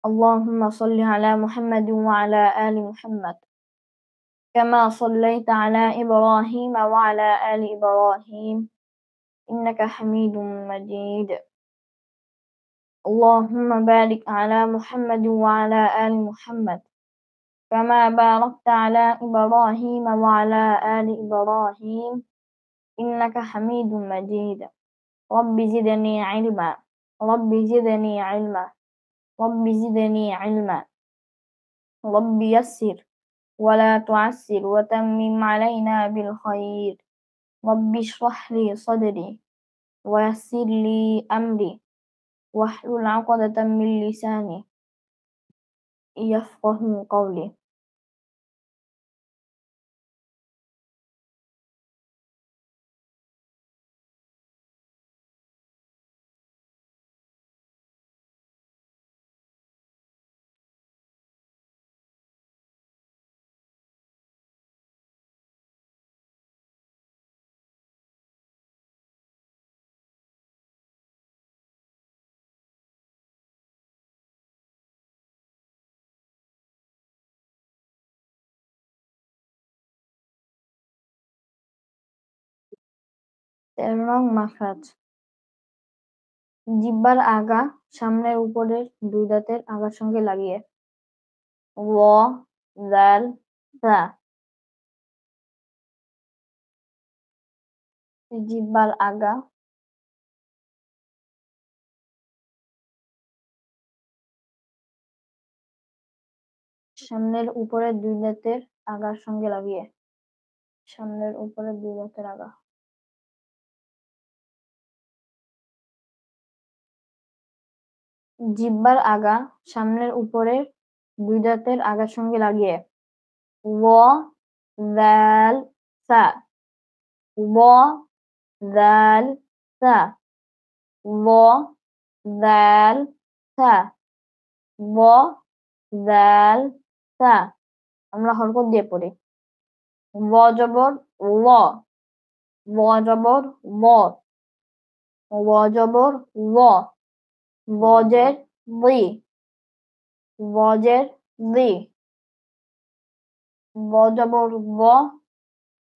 اللهم صل على محمد وعلى آل محمد كما صليت على إبراهيم وعلى آل إبراهيم إنك حميد مجيد اللهم بارك على محمد وعلى آل محمد كما باركت على إبراهيم وعلى آل إبراهيم إنك حميد مجيد رب زدني علما رب زدني علما رب زدني علما رب يسر ولا تعسر وتمم علينا بالخير رب اشرح لي صدري ويسر لي أمري واحلل عقدة من لساني يفقه قولي এবং মাখরাজ জিহ্বার আগা সামনের উপরের দুই দাঁতের আগার সঙ্গে লাগিয়ে ওয়া জাল তা জিহ্বার আগা সামনের উপরের দুই দাঁতের আগার সঙ্গে লাগিয়ে সামনের উপরের দুই দাঁতের আগা জিহ্বার আগা সামনের উপরের দুই দাঁতের আগার সঙ্গে লাগিয়ে ওয়া জাল তা ওয়া জাল তা ওয়া জাল তা ওয়া জাল তা আমরা হরকত দিয়ে পড়ি ওয়া জবর ওয়া ওয়া জবর ওয়া ওয়া জবর ওয়া ওয়াজের দি ওয়াজের দি ওয়া জবর ওয়া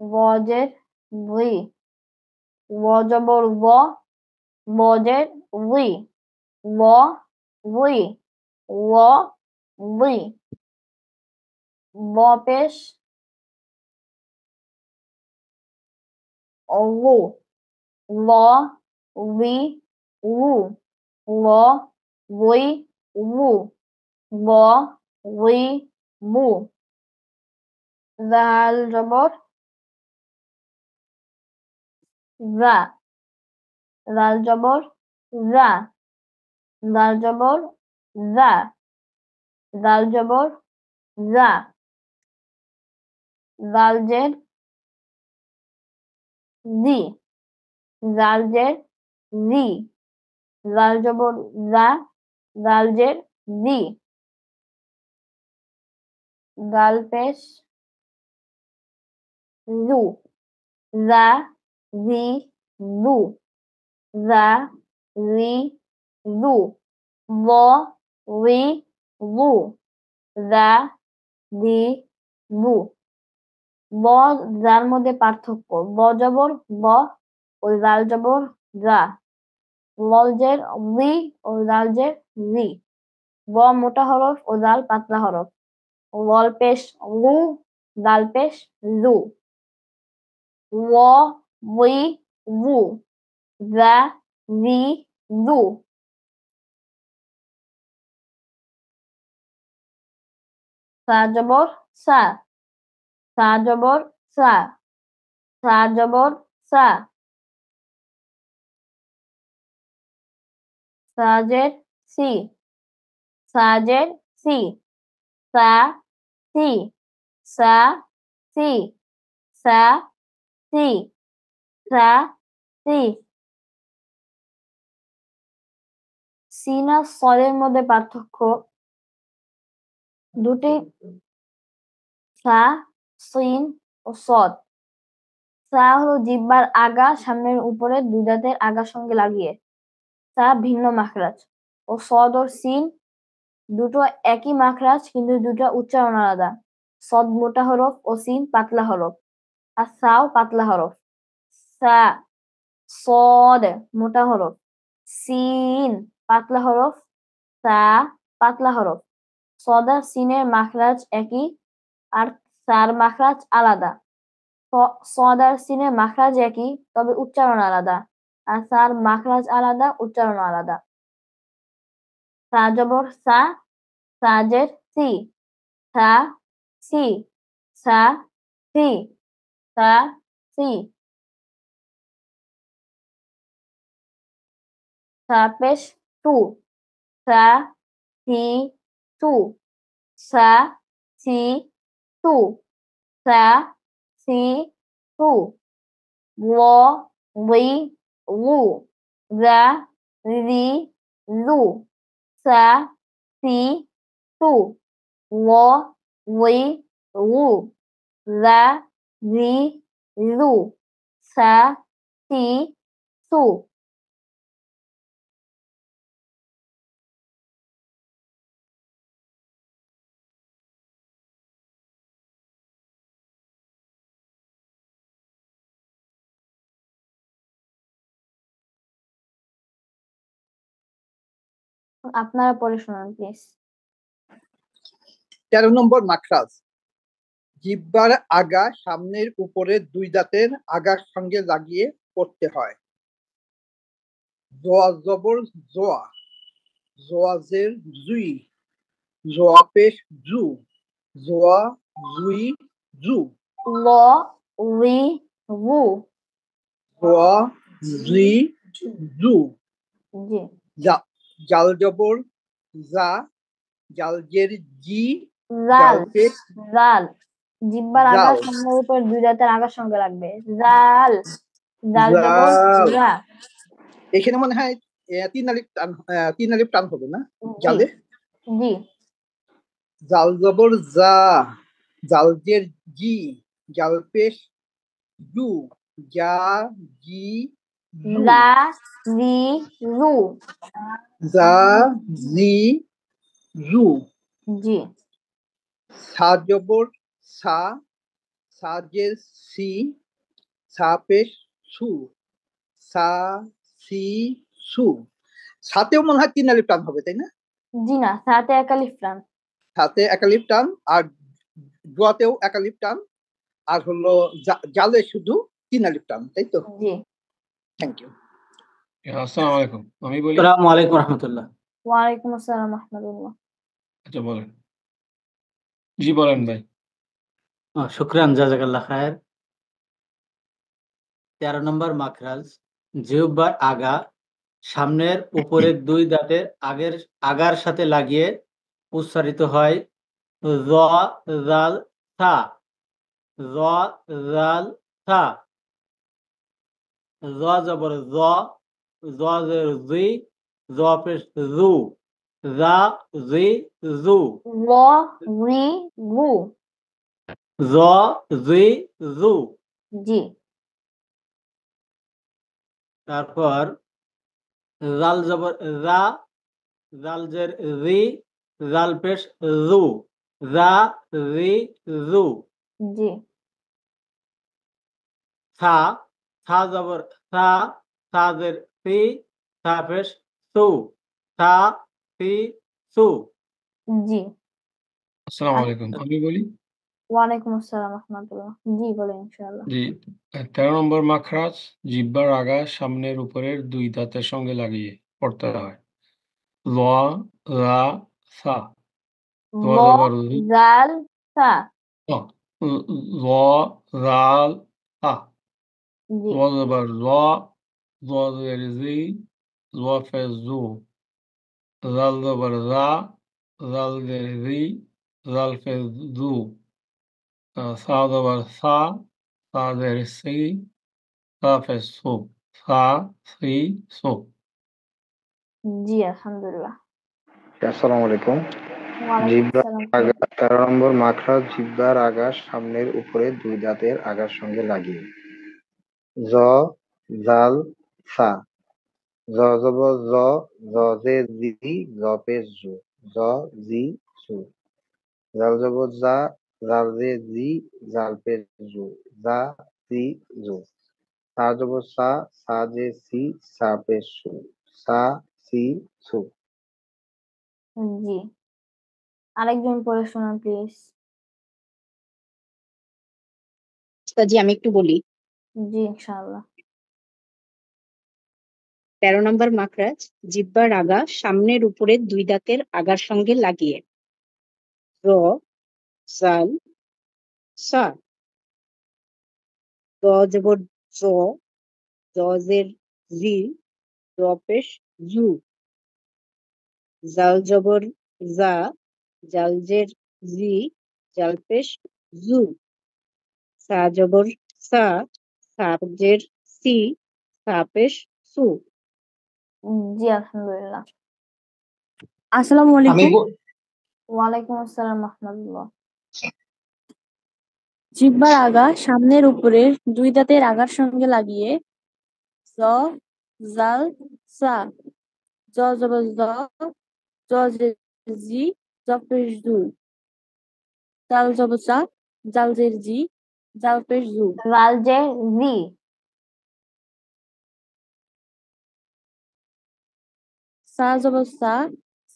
ওয়াজের দি ওয়া জবর ওয়া ওয়াজের দি ওয়া দি ওয়া দি ওয়া পেশ ওয়া ওয়া উই উ ওয়া উই উ ওয়া উই মু জাল জবর জা জাল জবর জা জাল জবর জা জাল জবর জা জাল জের জি জাল জের জি জাল জবর জা জাল জের জি গাল পেশ জু জা জি জু জা জি জু ব উই বু জা দি বু ব যার মধ্যে পার্থক্য ব জবর ব ও জাল জবর জা লল জের লি ও জাল জের জি ব মোটা হরফ ও জাল পাতলা হরফ লল পেশ লু জাল পেশ লু ওয়া উই উ জা জি জু সা জবর সা সা জবর সা সা জবর সা সাজের সি সাজের সি সা সি সা সি সা সি সা সি সিন আর সদের মধ্যে পার্থক্য দুটি সা সিন ও সদ সা হলো জিহ্বার আগা সামনের উপরের দুই দাঁতের আগার সঙ্গে লাগিয়ে সা ভিন্ন মাখরাজ ও সদ ও সিন দুটো একই মাখরাজ কিন্তু দুটো উচ্চারণ আলাদা। সদ মোটা হরফ ও সিন পাতলা হরফ, আর সাও পাতলা হরফ। সা, সদ মোটা হরফ, সিন পাতলা হরফ, সা পাতলা হরফ। সদ আর সিনের মাখরাজ একই আর সার মাখরাজ আলাদা। সদ আর সিনের মাখরাজ একই তবে উচ্চারণ আলাদা, আর সার মাখরাজ আলাদা উচ্চারণ আলাদা। সা জবর সা, সাজের সি, সা সি, সা সি, সা সি। সা পেশ টু, সা সি টু, সা সি টু, সা সি টু। ল লি লু, রা রি লু, সা সি টু, ল লি লু, রা রি লু, সা সি টু। আপনারা পড়ে শোনান প্লিজ। 13 নম্বর মাখরাজ। জিহ্বার আগা সামনের উপরের দুই দাঁতের আগার সঙ্গে লাগিয়ে পড়তে হয়। জোয়া জবর জোয়া, জোয়াজের জুই, জোয়া পেশ জু, জোয়া জুই জু। ল লি লু, জোয়া জুই জু। জি। জাল জবর জা, জালজের জি, জাল, জাল পেশ জাল জিহ্বার আগা জাল। সামনের উপর দুই দাঁতের আগার সঙ্গে লাগবে। জাল, জাল জবর জাল। জা। এখানে মনে হয় তিন আলিফ টান হবে না জি জালে? জি। জাল জবর জা, জালজের জি, জাল পেশ জু, জা জি জু। রা রি রু, জা জি জু। জি। সা জবর সা, সাজের সি, সা পেশ সু, সা সি সু। সাথেও মনে হয় তিন আলিফ টান হবে, তাই না? জি না, সাথে এক আলিফ টান। সাথে এক আলিফ টান, আর দোয়াতেও এক আলিফ টান, আর হলো জালে শুধু তিন আলিফ টান, তাই তো? জি। Thank you. আসসালামু আলাইকুম। আমি বলি। আসসালামু আলাইকুম রাহমাতুল্লাহ। ওয়ালাইকুম আসসালাম রাহমাতুল্লাহ। আচ্ছা বলেন। জি বলেন ভাই। শুকরান, জাযাকাল্লাহ খায়ের। 13 নম্বর মাখরাজ। জিহ্বার আগা সামনের উপরের দুই দাঁতের আগার সাথে লাগিয়ে উচ্চারিত হয় য, জাল, থা। য, জাল, থা। জ জবর জ, জের জি, জ পেশ জু, জা জি জু। ল রি লু, জ জি জু। জি। তারপর জাল জবর জা, জাল জের রি, জাল পেশ জু, জা রি জু। জি। সা, সা জবর সা, সা জের সি, সা পেশ সু, সা সি সু। জি। আসসালামু আলাইকুম। আমি বলি। ওয়ালাইকুম আসসালাম রাহমাতুল্লাহ। জি বলেন ইনশাআল্লাহ। জি 13 নম্বর মাখরাজ। জিহ্বার আগা সামনের উপরের দুই দাঁতের সঙ্গে লাগিয়ে পড়তে হয়। ল, রা, সা। ল জবর জাল সা। ল, রাল, সা। জি জবর ল, জের জি, জ পেশ জু। জাল জবর রা, জাল জের রি, জাল পেশ জু। সা জবর সা, সা জের সি, সা পেশ সু, সা সি সু। জি আলহামদুলিল্লাহ। আসসালামু আলাইকুম। ওয়ালাইকুম জিহ্বার আসসালাম। আগা 13 নম্বর মাখরাজ। জিহ্বার আগা সামনের উপরে দুই দাঁতের আগার সঙ্গে লাগিয়ে। জ, জাল, সা। জ জবর জ, জের জি, জ পেশ জু। জ জি জু। জাল জবর জা, জাল জে জি, জাল পেশ জু, জা জি জু। সা জবর সা, সা জে সি, সা পেশ সু, সা সি সু। জি। আরেকজন পড়ে শোনান প্লিজ। জি আমি একটু বলি। জি ইনশাআল্লাহ। 13 নম্বর মাখরাজ, জিহ্বার আগা সামনের উপরের দুই দাঁতের আগার সঙ্গে লাগিয়ে। র, জাল, সা। জ জবর জ, জের জি, জ পেশ জু। জাল জবর জা, জাল জের জি, জাল পেশ জু। সা জবর সা, সা জের সি, সা পেশ সু। জি আলহামদুলিল্লাহ। আসসালামু আমি আলাইকুম। ওয়ালাইকুম আসসালাম রাহমাতুল্লাহ। জিহ্বার আগা সামনের উপরের দুই দাঁতের আগার সঙ্গে লাগিয়ে। জ, জাল, সা। জ জবর জ, জ জের জি, জ পেশ জু। জাল জবর জা, জাল জের জি, জাল পেশ জু। জাল জে জি। সা জবর সা,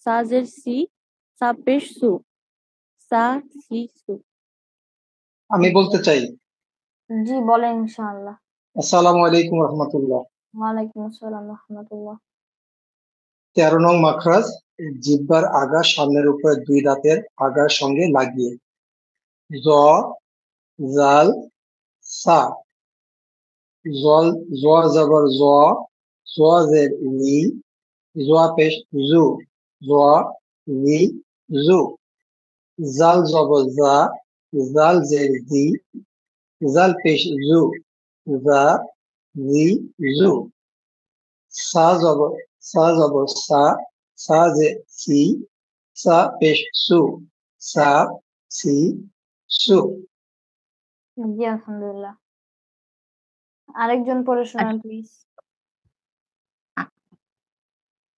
সা জের সি, সা পেশ সু, সা সি সু। আমি বলতে চাই। জি বলেন ইনশাআল্লাহ। আসসালামু আলাইকুম রহমতুল্লাহ। ওয়ালাইকুম আসসালাম রাহমাতুল্লাহ। 13 নং মাখরাজ, জিহ্বার আগা সামনের উপরে দুই দাঁতের আগার সঙ্গে লাগিয়ে। জ, জাল, সা। জল, জ জবর জ, জ জের লি, জ পেশ জু, জ লি জু। জাল জবর জা, জাল জের জি, জাল পেশ জু, জা জি জু। সা জবর সা, সা জে সি, সা পেশ সু, সা সি সু। জি আলহামদুলিল্লাহ। আরেকজন পড়ে শোনান প্লিজ।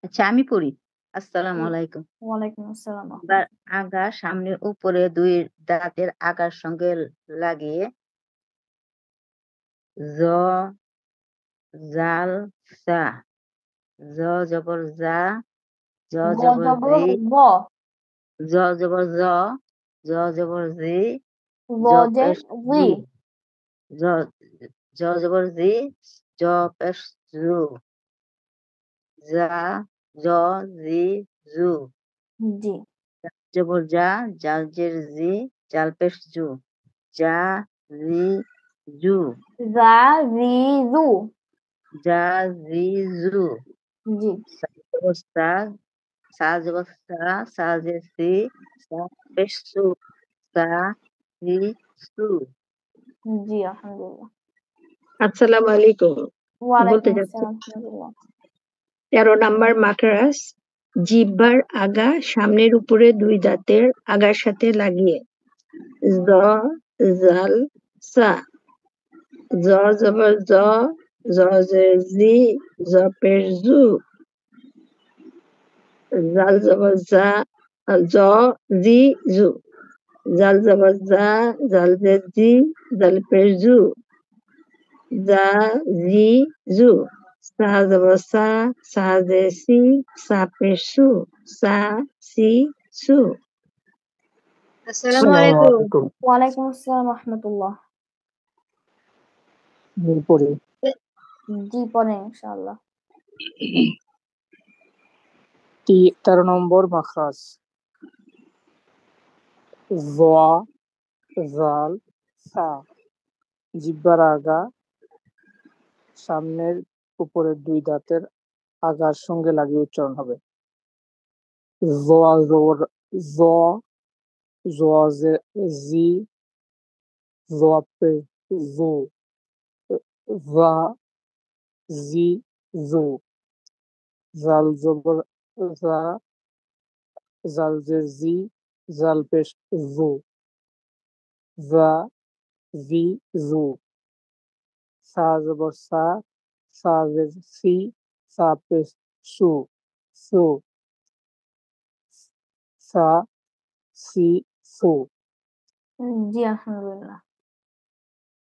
আচ্ছা আমি পড়ি। আসসালামু আলাইকুম। ওয়ালাইকুম আসসালাম। এবার আগা সামনের উপরে দুই দাঁতের আগার সঙ্গে লাগিয়ে। জ, জাল, সা। জ জবর জা, জ ব জবর জবর জি, ব, জ জবর জ, জ জবর জি, ব জ জে পেশ জি। জু। জ জ জবর জি, জ পেশ জু। জা, জ জি জু। জি। জবর জা, জাল জের জি, জাল পেশ জু। জা জি জু। জা জি জু। জা জি জু। জি। সা জবর সা, সা জবর সা, সা জের সি, সা পেশ সু। সা সি সু। জি আলহামদুলিল্লাহ। আসসালামু আলাইকুম। বলতে ওয়ালাইকুম যাচ্ছি আসসালাম রাহমাতুল্লাহ। 13 নাম্বার মাখরাজ, জিহ্বার আগা সামনের উপরে দুই দাঁতের আগার সাথে লাগিয়ে। জ, জাল, সা। জ জবর জ, জ জের জি, জ পেশ জু। জাল জবর জা, জ জি জু। জাল জবর জা, জাল জের জি, জাল পেশ জু। জা জি জু। সা জবর সা, সা জে সি, সা পেশ সু, সা সি সু। আসসালামু আলাইকুম। ওয়ালাইকুম আসসালাম রাহমাতুল্লাহ। পড়ি। জি পড়েন ইনশাআল্লাহ। 13 নম্বর মাখরাজ, জ, জাল, সা। জিহ্বার আগা সামনের উপরের দুই দাঁতের আগার সঙ্গে লাগিয়ে উচ্চারণ হবে। জ জবর জ, জ জি, জ পে জু, জা জি জু। জাল জবর জা, জাল জের জি, জাল পেশ জু, জা জি জু। সা জবর সা, সা জের সি, সা পেশ সু, সু। সা সি সু। জি আলহামদুলিল্লাহ।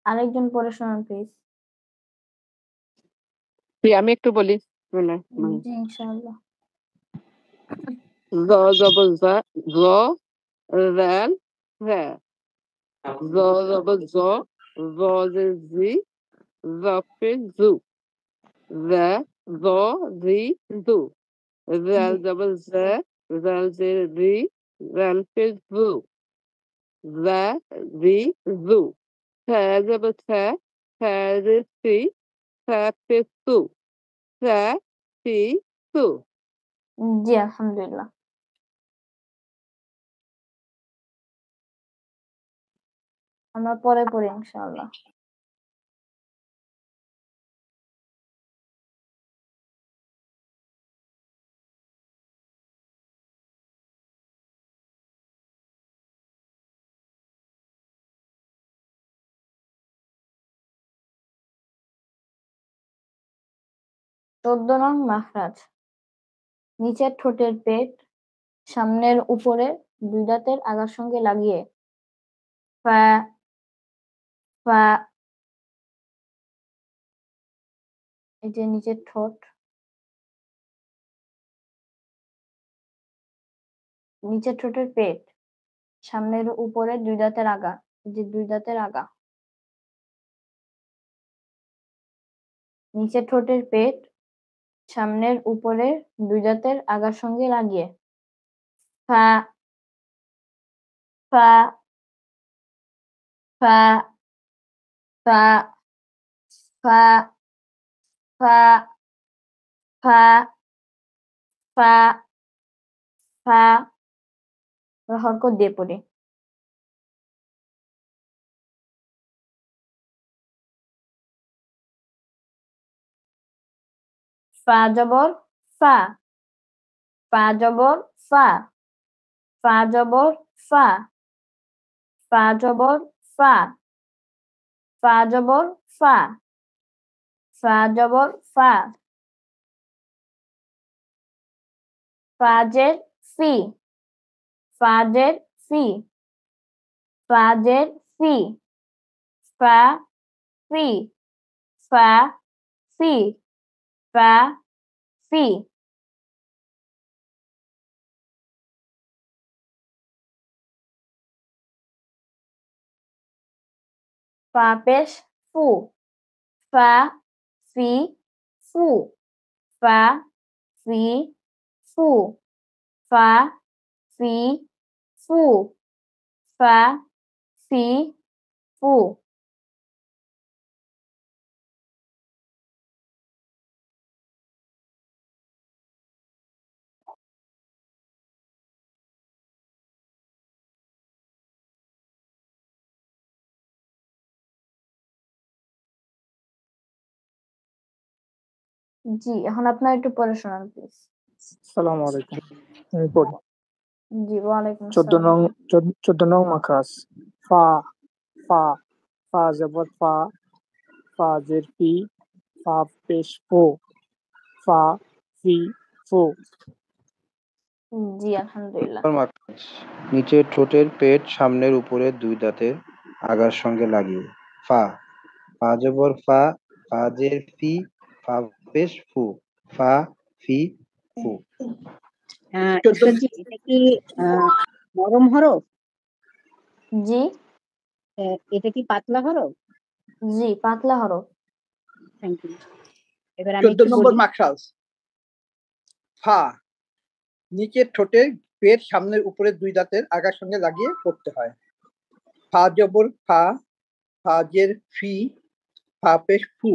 আরেকজন পড়ে শোনান প্লিজ। আমি একটু বলি। জি ইনশাআল্লাহ। জ জবর জা, জ রেল রে, জ জবর জ, জ জে জি, জফে জু, রে জ জি জু, রেল জবর জে, রেল জে রি, রেল ফে জু, রে রি জু, থে জবর থে, থে রে সি, থে ফে সু, থে সি সু। জি আলহামদুলিল্লাহ। আমরা পরে পড়ি ইনশাআল্লাহ। চোদ্দ নং মাখরাজ। নিচের ঠোঁটের পেট সামনের উপরে দুই দাঁতের আগার সঙ্গে লাগিয়ে ফা ফা, এই যে নিচের ঠোঁট, নিচের ঠোঁটের পেট সামনের উপরে দুই দাঁতের আগা, এই যে দুই দাঁতের আগা, নিচের ঠোঁটের পেট সামনের উপরে দুই দাঁতের আগার সঙ্গে লাগিয়ে ফা ফা ফা ফা ফা ফা ফা ফা ফা, হরকত দিয়ে পড়ি। ফা জবর ফা, ফা জবর ফা, ফা জবর ফা, ফা জবর ফা, ফা জবর ফা, ফা জবর ফা, ফাজের ফি, ফাজের ফি, ফাজের ফি, ফা ফি, ফা ফি, ফা ফি। ফা পেশ ফু, ফা ফি ফু, ফা ফি ফু, ফা ফি ফু, ফা ফি ফু। জি এখন আপনার একটু পড়ে শোনান প্লিজ। আসসালামু আলাইকুম। আমি পড়ি। জি ওয়ালাইকুম 14 নং মাখরাজ। ফা ফা, ফা জবর ফা, ফা জের ফি, ফা পেশ ফো, ফা ফি ফো। জি আলহামদুলিল্লাহ। মাখরাজ। নিচের ঠোঁটের পেট সামনের উপরে দুই দাঁতের আগার সঙ্গে লাগিয়ে ফা, ফা জবর ফা, ফা জের ফি, ফা পেশ ফু, ফা ফি ফু। ঈশ্বরজি, এটা কি নরম হরফ? জি এটা কি পাতলা হরফ? জি পাতলা হরফ। Thank you. এবার আমি 14 নম্বর মাখরাজ। ফা, নিচের ঠোঁটের পেট সামনের উপরে দুই দাঁতের আগার সঙ্গে লাগিয়ে পড়তে হয়। ফা জবর ফা, ফা জের ফি, ফা পেশ ফু,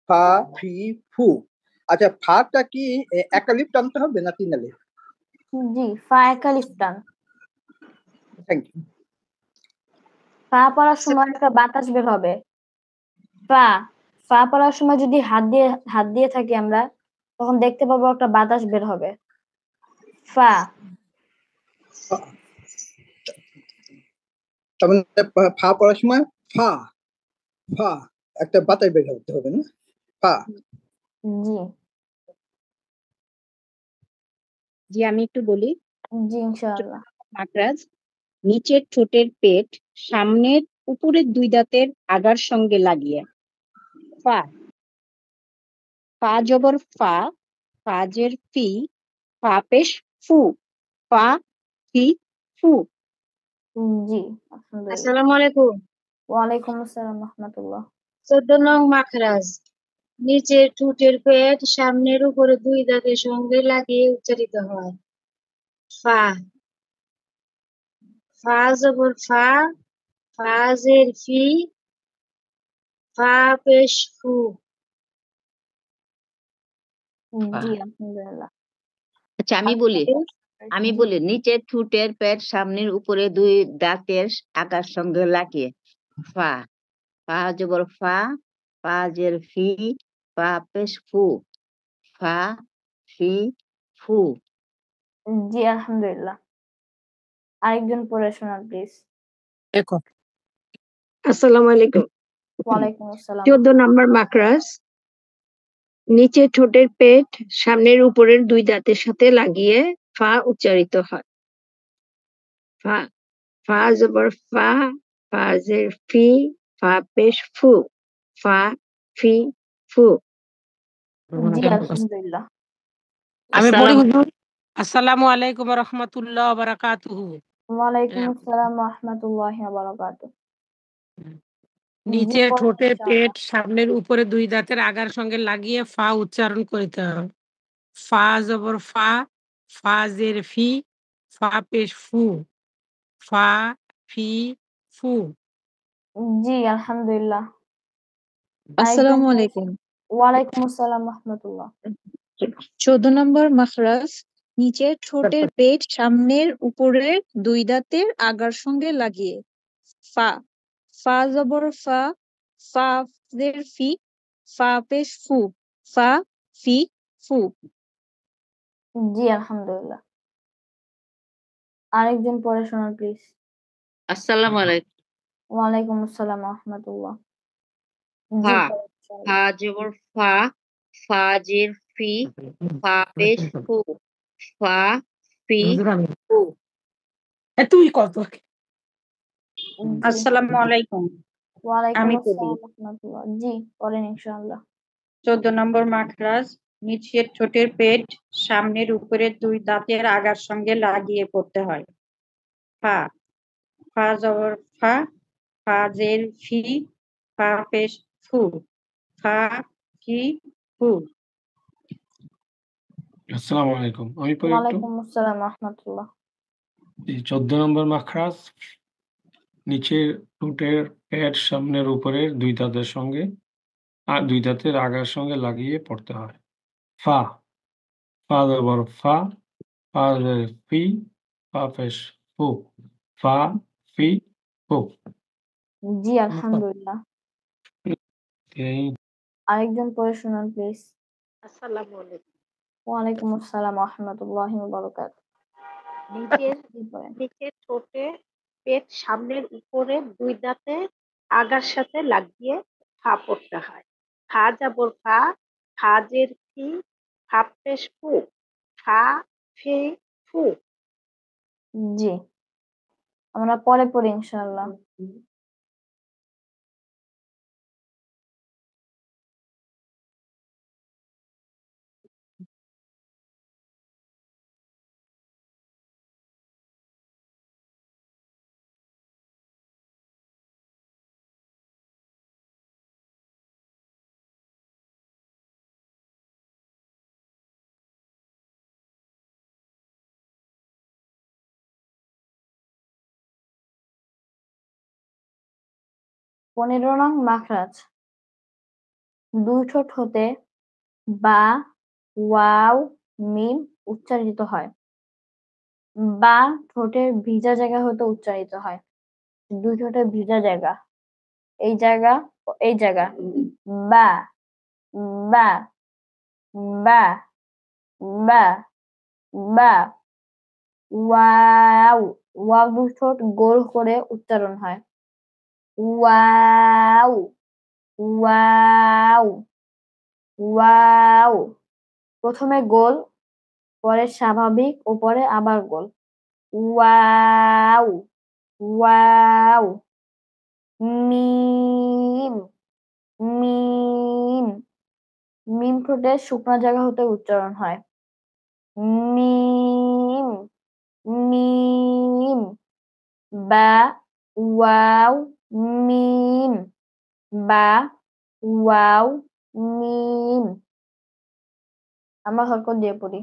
ফা ফি ফু। আচ্ছা ফাটা কি একালিফ টানতে হবে না তিন আলিফ? জি ফা একালিফ টান। Thank you. ফা পড়ার সময় একটা বাতাস বের হবে। ফা ফা পড়ার সময় যদি হাত দিয়ে থাকি আমরা, তখন দেখতে পাবো একটা বাতাস বের হবে। ফা, তার মানে ফা পড়ার সময় ফা ফা একটা বাতাস বের হতে হবে না? ফা। জি জি আমি একটু বলি। জি ইনশাআল্লাহ। মাকরাজ নিচের ঠোঁটের পেট সামনের উপরের দুই দাঁতের আগার সঙ্গে লাগিয়ে। ফা ফা জবর ফা, ফাজের ফি, ফা পেশ ফু, ফা ফি ফু। জি আলহামদুলিল্লাহ। আসসালামু আলাইকুম। ওয়ালাইকুম আসসালাম রাহমাতুল্লাহ। 14 নং মাখরাজ নিচের ঠোঁটের পেট সামনের উপরে দুই দাঁতের সঙ্গে লাগিয়ে উচ্চারিত হয়। ফা ফা জবর ফা, ফাজের ফি, ফা পেশ ফু। জি আলহামদুলিল্লাহ। আচ্ছা আমি বলি নিচের ঠোঁটের পেট সামনের উপরে দুই দাঁতের আগার সঙ্গে লাগিয়ে। ফা ফা জবর ফা, ফাজের ফি, ফা পেশ ফু, ফা ফি ফু। জি আলহামদুলিল্লাহ। আরেকজন পড়ে শোনান প্লিজ। আসসালামু আলাইকুম। ওয়ালাইকুম আসসালাম। 14 নম্বর মাকরাজ নিচের ঠোঁটের পেট সামনের উপরের দুই দাঁতের সাথে লাগিয়ে ফা উচ্চারিত হয়। ফা ফা জবর ফা, ফাজের ফি, ফা পেশ ফু, ফা ফি ফু। জি আলহামদুলিল্লাহ। আমি পড়ি হুজুর। আসসালামু আলাইকুম ওয়া রাহমাতুল্লাহি ওয়া বারাকাতুহু। ওয়ালাইকুম আসসালাম ওয়া রাহমাতুল্লাহি ওয়া বারাকাতুহু। নিচের ঠোঁটের পেট সামনের উপরে দুই দাঁতের আগার সঙ্গে লাগিয়ে ফা উচ্চারণ করিতে হবে। ফা জবর ফা, ফাজের ফি, ফা পেশ ফু, ফা ফি ফু। জি আলহামদুলিল্লাহ। আসসালামু আলাইকুম। ওয়ালাইকুম আসসালাম রাহমাতুল্লাহ। 14 নম্বর মাখরাজ নিচের ঠোঁটের পেট সামনের উপরের দুই দাঁতের আগার সঙ্গে লাগিয়ে। ফা ফা জবর ফা, ফা জের ফি, ফা পেশ ফু, ফা ফি ফু। জি আলহামদুলিল্লাহ। আরেকজন পড়ে শোনান প্লিজ। আসসালামু আলাইকুম। ওয়ালাইকুম আসসালাম রাহমাতুল্লাহ। ফা ফা জবর ফা, ফাজের ফি, ফা পেশ ফু, ফা ফি ফু। তুই কত? আসসালামু আলাইকুম। ওয়ালাইকুম আমি আসসালাম পড়ি। রাহমাতুল্লাহ। জি পড়েন ইনশাআল্লাহ। 14 নম্বর মাখরাজ নিচের ঠোঁটের পেট সামনের উপরের দুই দাঁতের আগার সঙ্গে লাগিয়ে পড়তে হয়। ফা ফা জবর ফা, ফাজের ফি, ফা পেশ ফু, ফা ফি ফু। আসসালামু আলাইকুম। আমি পড়ি একটু। ওয়ালাইকুম আসসালাম রাহমাতুল্লাহ। 14 নম্বর মাখরাজ নিচের ঠোঁটের পেট সামনের উপরের দুই দাঁতের সঙ্গে দুই দাঁতের আগার সঙ্গে লাগিয়ে পড়তে হয়। ফা ফা জবর ফা, ফাজের ফি, ফা পেশ ফু, ফা ফি ফু। জি আলহামদুলিল্লাহ। আরেকজন পড়ে শোনান প্লিজ। আসসালামু আলাইকুম। ওয়ালাইকুম আসসালাম রাহমাতুল্লাহি ওয়া বারাকাতুহু। নিচের ঠোঁটে পেট সামনের উপরে দুই দাঁতে আগার সাথে লাগিয়ে ফা পড়তে হয়। ফা জবর ফা, ফাজের ফি, ফা পেশ ফু, ফা ফি ফু। জি আমরা পরে পড়ি ইনশাআল্লাহ। পনেরো নং মাখরাজ দুই ঠোঁট হতে বা, ওয়াও, মিম উচ্চারিত হয়। বা ঠোঁটের ভিজা জায়গা হতে উচ্চারিত হয়। দুই ঠোঁটের ভিজা জায়গা এই জায়গা এই জায়গা বা বা বা বা বা। ওয়াও ওয়াও দুই ঠোঁট গোল করে উচ্চারণ হয়। Wow wow wow. প্রথমে গোল, পরে স্বাভাবিক ও পরে আবার গোল। ওয়াও ওয়াও মিম মিম মিম ঠোঁটের শুকনো জায়গা হতে উচ্চারণ হয় মিম মিম বা ওয়াও মিম বা ওয়াও মিম আমরা হরকত দিয়ে পড়ি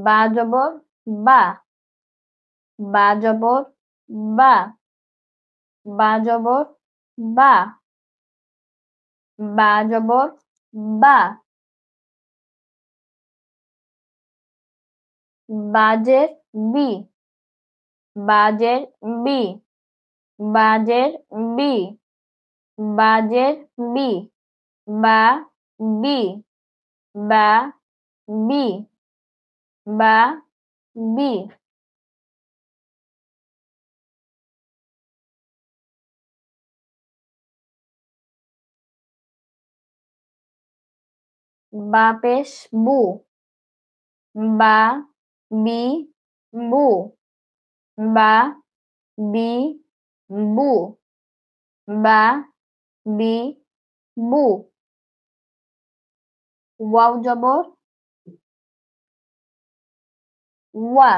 বা জবর বা বা জবর বা বা জবর বা বা জবর বা বাজের বি বাজের বি বাজের বি বাজের বি বা বি বা বি বা বি বা পেশ বু বা বি বু বা বি বু বা বি বু ওয়াও জবর ওয়া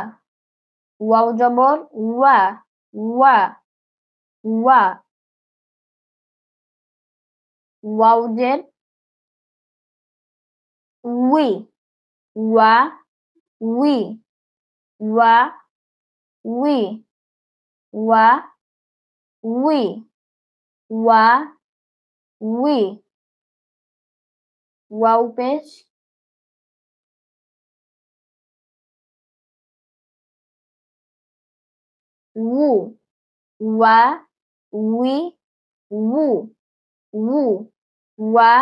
ওয়াও জবর ওয়া ওয়া ওয়া ওয়াও জের উই ওয়া উই ওয়া উই ওয়া উই ওয়া উই ওয়াও পেশ উ ওয়া উই উ উ ওয়া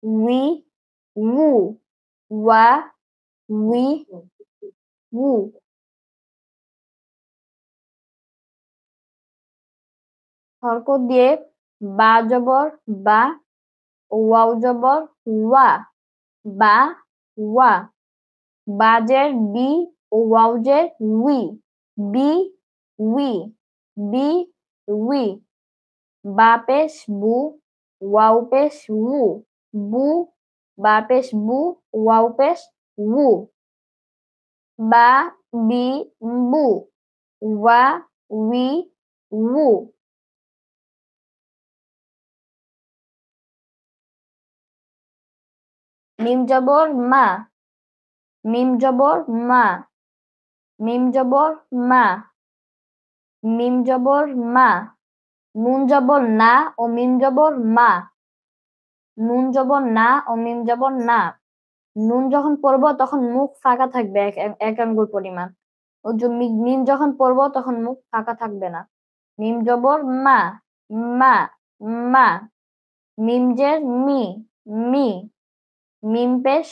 উই উ ওয়া উই উ হরকত দিয়ে বা জবর বা ওয়াও জবর ওয়া বা ওয়া বাজের বি ও ওয়াউজের উই বি উই বি উই বা পেশ বু ওয়াও পেশ উ বু বা পেশ বু ওয়াও পেশ উ বা বি বু ওয়া উই উ মিম জবর মা মিম জবর মা মিম জবর মা মিম জবর মা নুন জবর না ও মিম জবর মা নুন জবর না ও মিম জবর না নুন যখন পড়বো তখন মুখ ফাঁকা থাকবে এক আঙ্গুল পরিমাণ ও মিম যখন পড়বো তখন মুখ ফাঁকা থাকবে না মিম জবর মা মা মা মিম জের মি মি মিম পেশ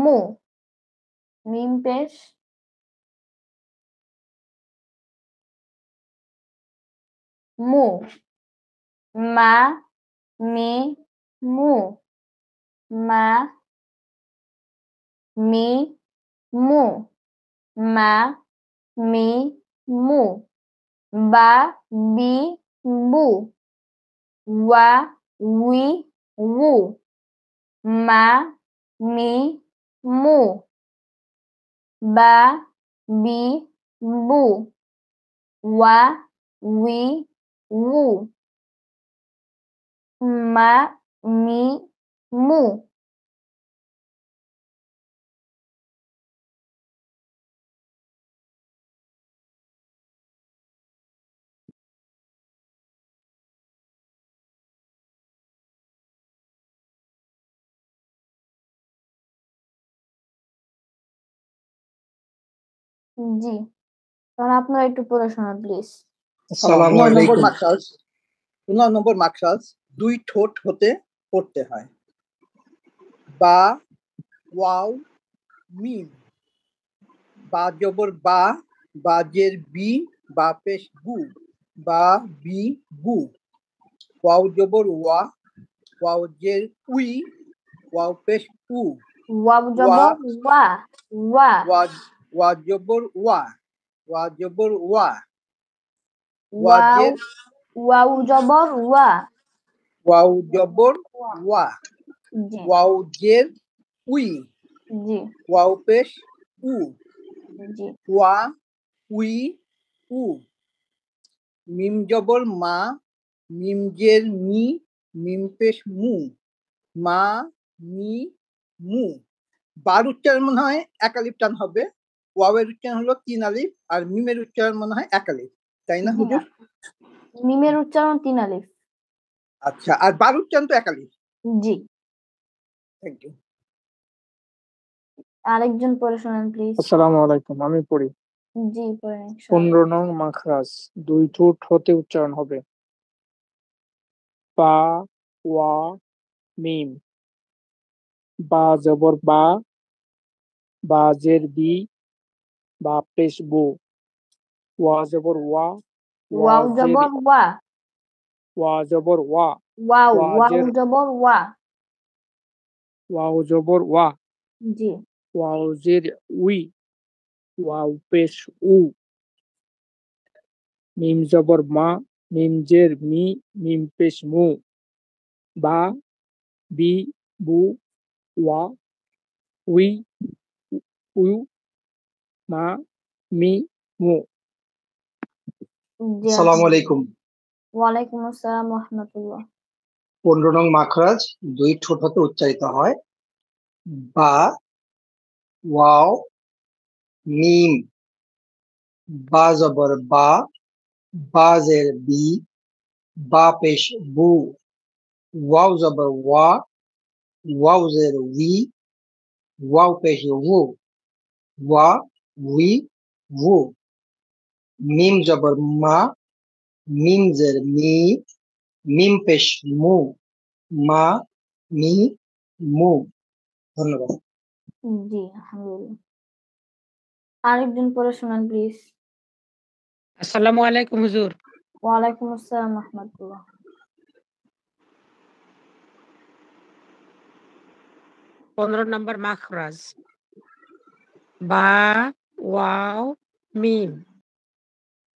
মু মিম পেশ মু মা মি মু মা মি মু মা মি মু বা বি বু ওয়া উই উ মা মি মু বা বি বু ওয়া উই উ মা মি মু জি তাহলে আপনারা একটু পড়ে শোনান প্লিজ 9 নম্বর মাকসাস 9 নম্বর মাকসাস দুই ঠোঁট হতে পড়তে হয় বা ওয়াও মিম বা জবর বা বাজের বি বা পেশ বু বা বি বু ওয়াও জবর ওয়া ওয়াও জের উই ওয়াও পেশ উ, ওয়াও ওয়া জবর ওয়া, ওয়া ওয়া ওয়া জবর ওয়া, ওয়া জবর ওয়া, ওয়া ওয়াও জের ওয়াও জবর ওয়া, ওয়াও জবর ওয়া, জি ওয়াও জের উই, জি ওয়াও পেশ উ, জি ওয়া উই উ, মিম জবর মা, মিম জের মি, মিম পেশ মু, মা মি মু। বার উচ্চারণ মনে হয় এক আলিফ টান হবে, ওয়াওয়ের উচ্চারণ হলো 3 আলিফ, আর মিমের উচ্চারণ মনে হয় এক আলিফ, তাই না জি হুজুর? মিমের উচ্চারণ 3 আলিফ। আচ্ছা, আর বার উচ্চারণ তো এক আলিফ। জি থ্যাংক ইউ। আরেকজন পড়ে শোনান প্লিজ। আসসালামু আলাইকুম, আমি পড়ি। জি পড়েন 15 নং মাখরাজ, দুই ঠোঁট হতে উচ্চারণ হবে। বা, ওয়া, মিম। বা জবর বা, বাজের বি, বা পেশ বু। ওয়া জবর ওয়া, ওয়াও ওয়াজের জবর ওয়া, ওয়া জবর ওয়া, ওয়াও ওয়াও ওয়াজের জবর ওয়া, ওয়াও জবর ওয়া, জি ওয়াজের উই, ওয়াও পেশ উ। মিম জবর মা, মিম জের মি, মিম পেশ মু। বা, বি, বু, ওয়া, উই, উ, মা, মি, মু। জি আসসালামু আলাইকুম। ওয়ালাইকুম আসসালাম ওয়া রাহমাতুল্লাহ। 15 নং মাখরাজ, দুই ঠোঁট হতে উচ্চারিত হয়। বা, ওয়াও, মিম। বা জবর বা, বাজের বি, বা পেশ বু। ওয়াও জবর ওয়া, ওয়াও জের উই, ওয়াও পেশ উ। ওয়া উই উ। মিম জবর মা, মিম জের মি, মিম পেশ মু। মা মি মু। ধন্যবাদ। জি আলহামদুলিল্লাহ। আরেকজন পড়ে শোনান প্লিজ। আসসালামু আলাইকুম হুজুর। ওয়ালাইকুম আসসালাম ওয়া রাহমাতুল্লাহ। 15 নম্বর মাখরাজ। বা, ওয়াও, মিম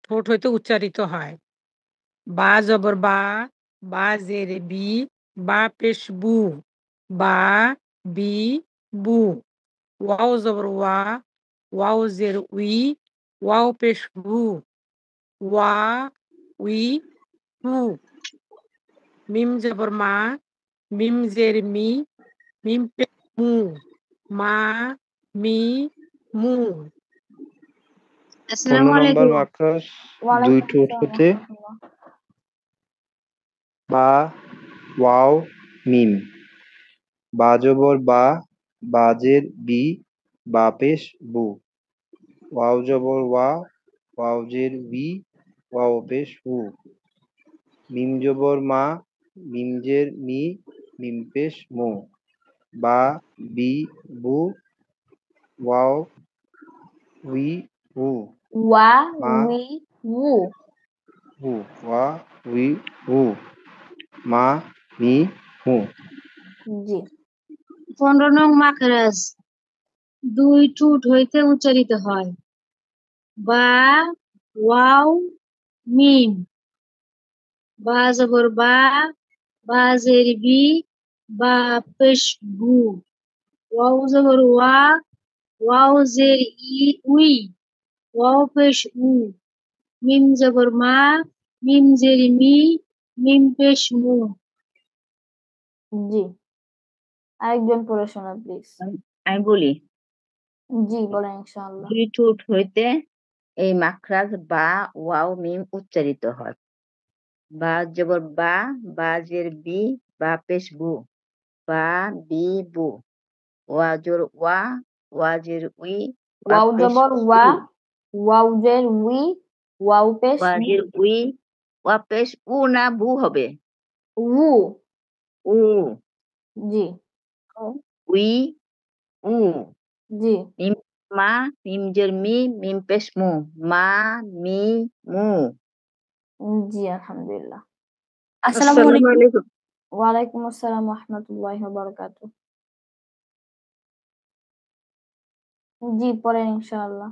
ঠোঁট হইতে উচ্চারিত হয়। বা জবর বা, বা জের বি, বা পেশ বু। বা, বি, বু। ওয়াও জবর ওয়া, ওয়াও জের উই, ওয়াও পেশ হু। ওয়া, উই, হু। মিম জবর মা, মিম জের মি, মিম পেশ মু। মা, মি, মু। 15 নম্বর মাখরাজ, দুই ওয়ালাইকুম ঠোঁট আসসালাম ওয়া হতে। রাহমাতুল্লাহ। বা, ওয়াও, মিম। বা জবর বা, বাজের বি, বা পেশ বু। ওয়াও জবর ওয়া, ওয়াও জের উই, ওয়াও পেশ উ। মিম জবর মা, মিম জের মি, মিম পেশ মু। বা, বি, বু, ওয়াও, উই, উ। ওয়া মা, উই উ। উ। ওয়া, উই, উ। মা, মি, মু। জি 15 নং মাখরাজ, দুই ঠোঁট হইতে উচ্চারিত হয়। বা, ওয়াও, মিম। বা জবর বা, বা জের বি, বা পেশ বু। ওয়াও জবর ওয়া, ওয়াও জের ই উই, ওয়াও পেশ উ। মিম জবর মা, মিম জের মি, মিম পেশ মু। জি আরেকজন পড়ে শোনান প্লিজ। আমি বলি, জি বলেন ইনশাআল্লাহ। দুই ঠোঁট হইতে এই মাখরাজ বা, ওয়াও, মিম উচ্চারিত হয়। বা জবর বা, বা জের বি, বা পেশ বু। বা, বি, বু। ওয়া জবর ওয়া, ওয়া জের উই, ওয়া ওয়াও পেশ জবর ওয়া, উ। ওয়াও জের উই, ওয়াও পেশ ওয়া জের উই, ওয়া পেশ উ না বু হবে? উ। উ। জি উই, উ। জি মিম মা, মিম জের মি, মিম পেশ মু। মা, মি, মু। জি আলহামদুলিল্লাহ। আসসালামু আলাইকুম। ওয়ালাইকুম আসসালাম ওয়া রাহমাতুল্লাহি ওয়া বারাকাতুহু। জি পড়েন ইনশাআল্লাহ।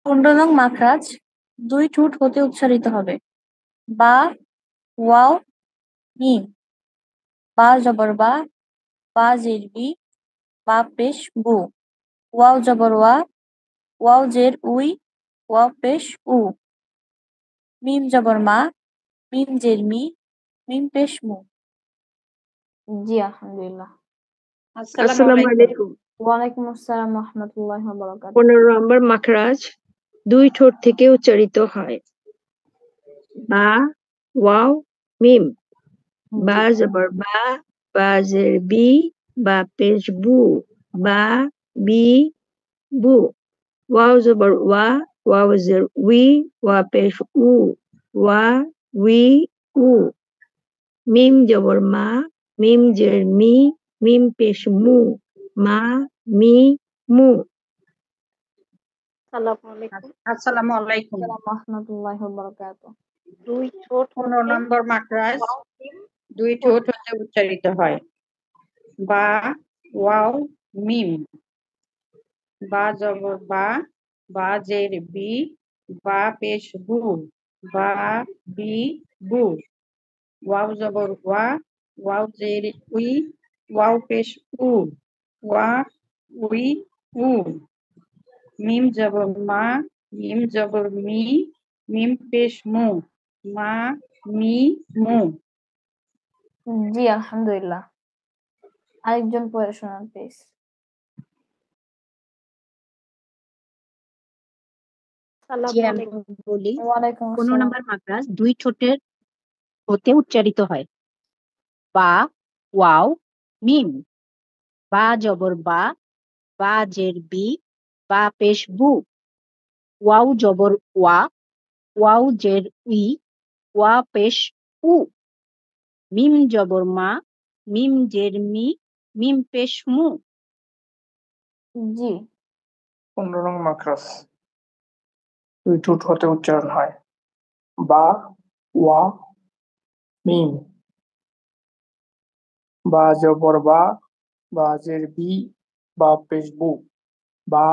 15 নং মাখরাজ 2 ঠোঁট হতে উচ্চারিত হবে। বা, ওয়াও, মিম। বা জবর বা, জের বি, বা পেশ বু। ওয়াও জবর ওয়া, ওয়াও জের উই, ওয়াও পেশ উ। মিম জবর মা, মিম জের মি, মিম পেশ মু। জি আলহামদুলিল্লাহ। আসসালামু আলাইকুম। ওয়ালাইকুম আসসালাম ওয়া রাহমাতুল্লাহি ওয়া বারাকাতুহু। 15 নম্বর মাখরাজ 2 ঠোঁট থেকে উচ্চারিত হয়। বা, ওয়াও, মিম। বা জবর বা জের বি, বা পেশ বু। বা, বি, বু। ওয়াও জবর ওয়া, ওয়াও জের উই, ওয়া পেশ উ। ওয়া, উই, উ। মিম জবর মা, মিম জের মি, মিম পেশ মু। মা, মি, মু। আসসালামু আলাইকুম। আসসালামু আলাইকুম। আসসালামু ওয়া রাহমাতুল্লাহি ওয়া বারাকাতুহু। 2 ঠোঁট 15 হতে নম্বর মাখরাজ ওয়াও মিম 2 ঠোঁট হতে উচ্চারিত হয়। বা, ওয়াও, মিম। বা জবর বা জের বি, বা পেশ বু। বা, বি, বু। ওয়াও জবর ওয়া, ওয়াও জের উই, ওয়াও পেশ উ। ওয়া, উই, উ। মিম জবর মা, মিম জবর মি, মিম পেশ মু। মা, মি, মু। জি আলহামদুলিল্লাহ। আরেকজন পড়ে শোনান প্লিজ। জি আসসালামু আমি আলাইকুম। বলি। ওয়ালাইকুম 15 আসসালাম। নম্বর মাখরাজ 2 ঠোঁটের হতে উচ্চারিত হয়। বা, ওয়াও, মিম। বা জবর বা জের বি, বা পেশ বু। ওয়াও জবর ওয়া, ওয়াও জের উই, ওয়া পেশ উ। মিম জবর মা, মিম জের মি, মিম পেশ মু। জি 15 নং মাখরাজ 2 ঠোঁট হতে উচ্চারণ হয়। বা, ওয়া, মিম। বা জবর বা জের বি, বা পেশ বু। বা,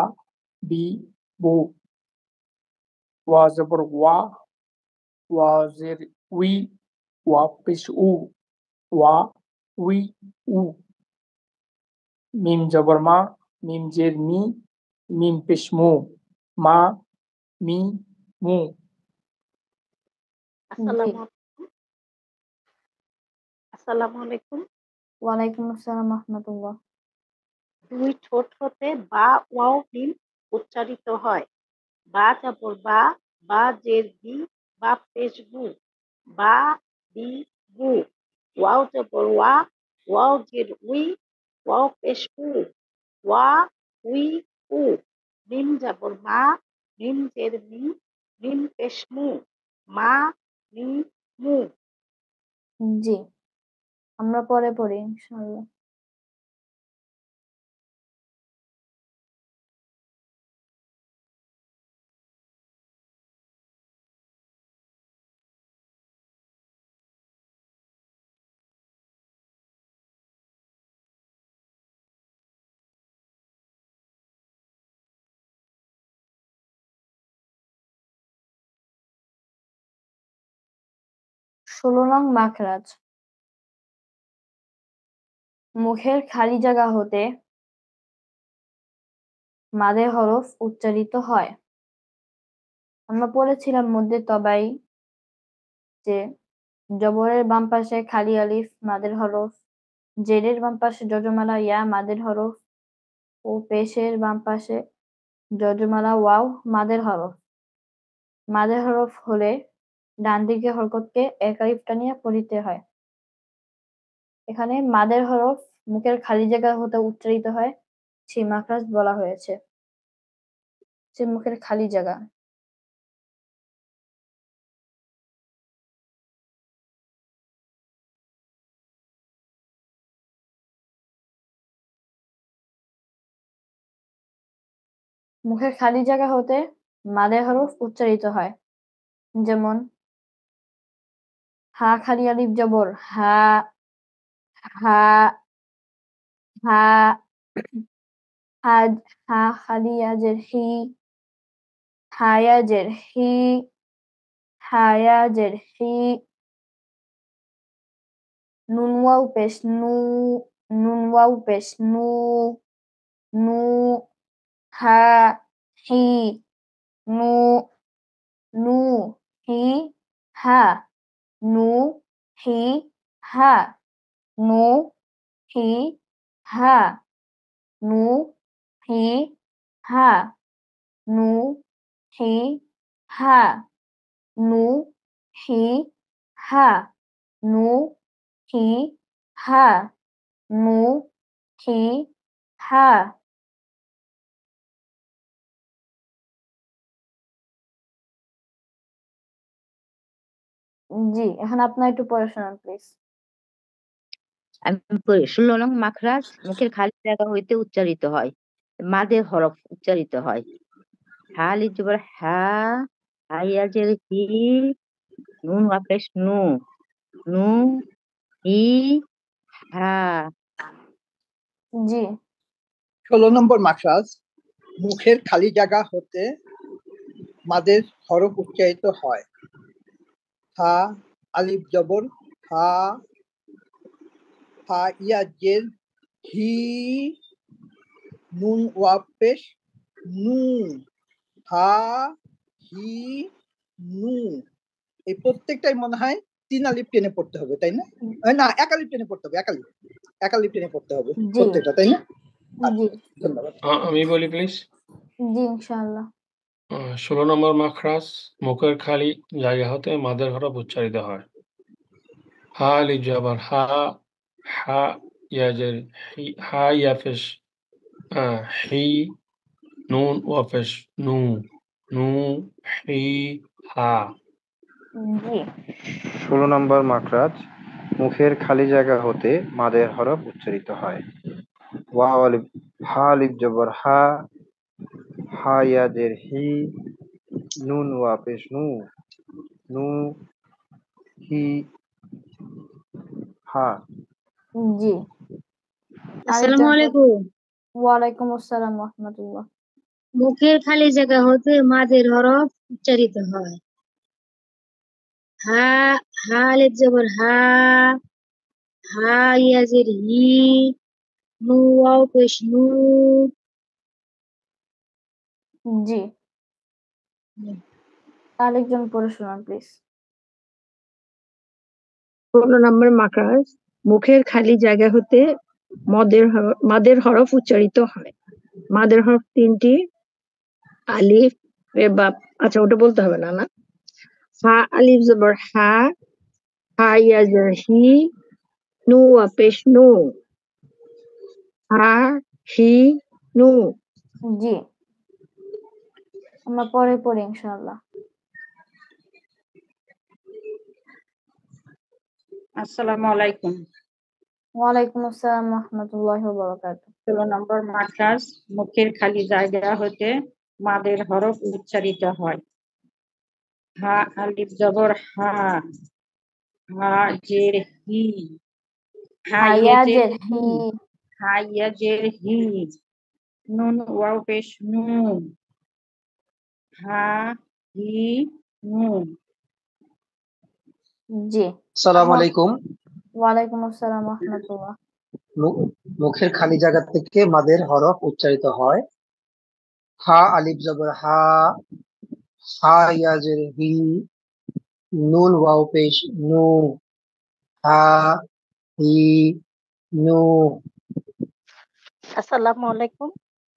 বি, বু। ওয়া জবর ওয়া, ওয়া জের উই, ওয়া পেশ উ। ওয়া, উই, উ। মিম জবর মা, মিম জের মি, মিম পেশ মু। মা, মি, মু। জি আসসালামু আলাইকুম। ওয়ালাইকুম আসসালাম ওয়া রাহমাতুল্লাহ। 2 ঠোঁট হতে বা, ওয়াও, মিম উচ্চারিত হয়। বা জবর বা জের বি, বা পেশ বু। বা, বি, বু। ওয়াও জবর ওয়া, ওয়াও জের উই, ওয়াও পেশ উ। ওয়া, উই, উ। মিম জবর মা, মিম জের মি, মিম পেশ মু। মা, মি, মু। জি আমরা পরে পড়ি ইনশাআল্লাহ। ষোলো নং মাখরাজ মুখের খালি জায়গা হতে মাদের হরফ উচ্চারিত হয়। আমরা পড়েছিলাম মধ্যে তবাই যে জবরের বাম পাশে খালি আলিফ মাদের হরফ, জেরের বাম পাশে যজমালা ইয়া মাদের হরফ ও পেশের বাম পাশে যজমালা ওয়াও মাদের হরফ। মাদের হরফ হলে ডান দিকে হরকতকে এক আলিফ টানিয়ে পড়িতে হয়। এখানে মাদের হরফ মুখের খালি জায়গা হতে উচ্চারিত হয় সেই মাখরাজ বলা হয়েছে। সে মুখের খালি জায়গা। মুখের খালি জায়গা হতে মাদের হরফ উচ্চারিত হয়। যেমন হা খালি আলিফ জবর হা, হা, হা, হা খালি ইয়াজের হি, হায়াজের হি, হায়াজের হি। নুন ওয়াও পেশ নু, নুন ওয়াও পেশ নু, নু। হা হি, নু, নু হি হা, নু হি হা, নু হি হা, নু হি হা, নু হি হা, নু হি হা, নু হি হা, নু হি হা। জি, এখন আপনার একটু পড়ে শোনান প্লিজ। আমি পড়ি ১৬ নং মাখরাজ মুখের খালি জায়গা হইতে উচ্চারিত হয়, মাদের হরফ উচ্চারিত হয়। হা লিফ জবর হা, হাইয়াজের হি, নুন ওয়াও পেশ নু, নু হি হা। জি ১৬ নম্বর মাখরাজ মুখের খালি জায়গা হতে মাদের হরফ উচ্চারিত হয়। হা আলিফ জবর হা, হা ইয়া জের হি, নুন ওয়াও পেশ নু, হা হি নু। এই প্রত্যেকটাই মনে হয় ৩ আলিফ টেনে পড়তে হবে, তাই না? না, ১ আলিফ টেনে পড়তে হবে, ১ আলিফ টেনে পড়তে হবে জি প্রত্যেকটা, তাই না? জি ধন্যবাদ। আমি বলি প্লিজ। জি ইনশাআল্লাহ। ১৬ নম্বর মাখরাজ মুখের খালি জায়গা হতে মাদের হরফ উচ্চারিত হয়। হা লিফ জবর হা, হা ইয়াজের হি, হা ইয়া পেশ হি, নুন ওয়া পেশ নু, নু হি হা। জি ১৬ নম্বর মাখরাজ মুখের খালি জায়গা হতে মাদের হরফ উচ্চারিত হয়। ওয়াও আলিফ, হা আলিফ জবর হা, হা ইয়া জের হি, নুন ওয়া পেশ নু, নু হি হা। জি আসসালামু আলাইকুম। ওয়ালাইকুম আসসালাম ওয়া রাহমাতুল্লাহ। মুখের খালি জায়গা হতে মাদের হরফ উচ্চারিত হয়। হা, হা আলিফ জবর হা, হা ইয়াজের হি, নু ওয়াও পেশ নু। জি আরেকজন পড়ে শোনান প্লিজ। ১৬ নম্বর মাখরাজ মুখের খালি জায়গা হতে মাদের হরফ উচ্চারিত হয়। মাদের হরফ ৩টি, আলিফ রে বাপ, আচ্ছা ওটা বলতে হবে না, না? হা আলিফ জবর হা, হা ইয়া জের হি, নু ওয়া পেশ নু, হা হি নু। জি আমরা পরে পড়ি ইনশাআল্লাহ। আসসালামু আলাইকুম। ওয়ালাইকুম আসসালাম ওয়া রাহমাতুল্লাহি ওয়া বারাকাতুহু। ১৬ নম্বর মাখরাজ মুখের খালি জায়গা হতে মাদের হরফ উচ্চারিত হয়। হা আলিফ জবর হা, হা জের হি, হা ইয়া জের হি, হা ইয়া জের হি, নুন ওয়াও পেশ নু, হা হি নু। জি আসসালামু আলাইকুম। ওয়ালাইকুম আসসালাম ওয়া রাহমাতুল্লাহ। মুখের খালি জায়গা থেকে মাদের হরফ উচ্চারিত হয়। হা আলিফ জবর হা, হা ইয়া জের হি, নুন ওয়াও পেশ নু, হা হি নু। আসসালামু আলাইকুম।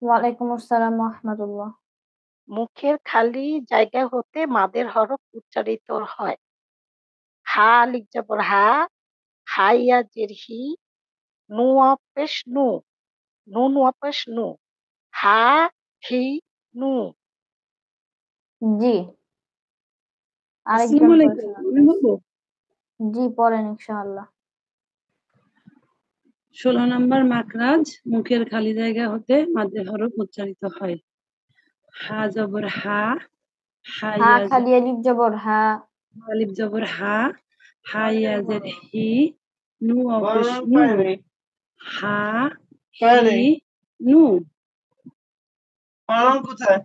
ওয়ালাইকুম আসসালাম ওয়া রাহমাতুল্লাহ। মুখের খালি জায়গা হতে মাদের হরফ উচ্চারিত হয়। হা আলিফ জবর হা, হা ইয়া জের হি, নু ওয়া পেশ নু, নুন ওয়া পেশ নু, হা হি নু। জি আরেকজন আসসালামু পড়ে আলাইকুম। শোনান আমি প্লিজ। বলবো জি পড়েন ইনশাআল্লাহ। ১৬ নম্বর মাখরাজ মুখের খালি জায়গা হতে মাদের হরফ উচ্চারিত হয়। হা জবর হা, হা হা ইয়া খালি আলিফ জবর হা, আলিফ জবর হা, হা ইয়া জের হি, নু ওয়াও পেশ নু, হা হি নু। কোথায়?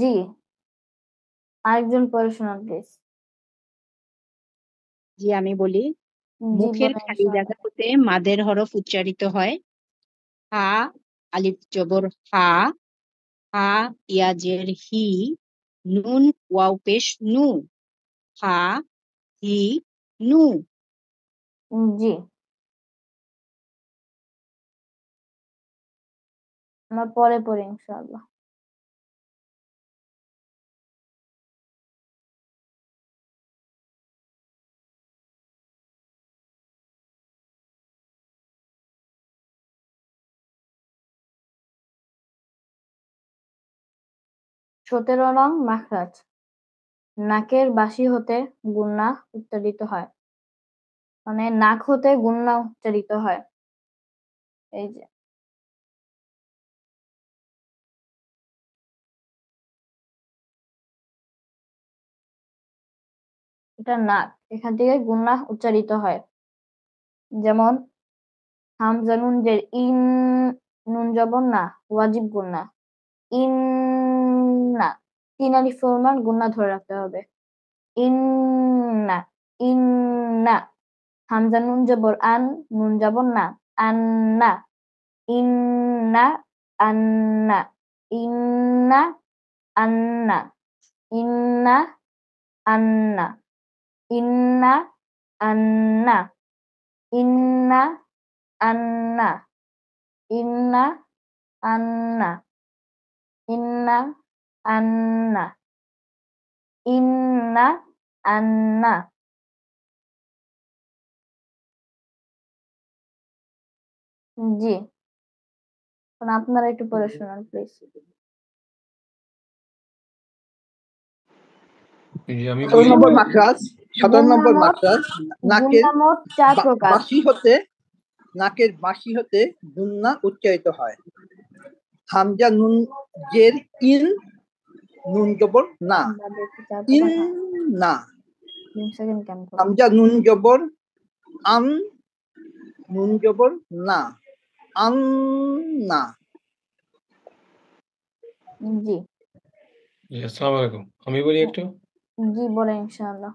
জি, আরেকজন পড়ে শোনান প্লিজ। জি আমি বলি, জি মুখের বলেন খালি ইনশাআল্লাহ। জায়গা হতে মাদের হরফ উচ্চারিত হয়। হা আলিফ জবর হা, হা ইয়াজের হি, নুন ওয়াও পেশ নু, হা হি নু। জি, আমরা পরে পড়ি ইনশাআল্লাহ। সতেরো নং মাখরাজ। নাকের বাসি হতে গুন্না উচ্চারিত হয়, মানে নাক হতে গুন্না উচ্চারিত হয়। এই যে এটা নাক, এখান থেকে গুন্না উচ্চারিত হয়। যেমন হামজা নুন জের ইন, নুন জবর না, ওয়াজিব গুন্না। ইন্না, 3 আলিফ পরিমাণ গুন্না ধরে রাখতে হবে। ইন্না, ইন্না। হামজা নুন জবর আন, নুন জবর না, আন্না। ইন্না, আন্না। ইন্না, আন্না। ইন্না, আন্না। ইন্না, আন্না। ইন্না, আন্না। ইন্না, আন্না। ইন্না, আন্না। ইন্না, আন্না। জি, এখন আপনারা একটু পড়ে শোনান প্লিজ। আমি 17 নম্বর মাখরাজ, 17 নম্বর মাখরাজ। নাকের গুন্না মোট 4 প্রকার। নাকের বাঁশি হতে গুন্না উচ্চারিত হয়। হামজা নুন জের ইন, নুন জবর না, ইন না। হামজা নুন জবর আন, নুন জবর না, আন না। জি, আসসালামু আলাইকুম। আমি বলি একটু। জি বলেন ইনশাআল্লাহ।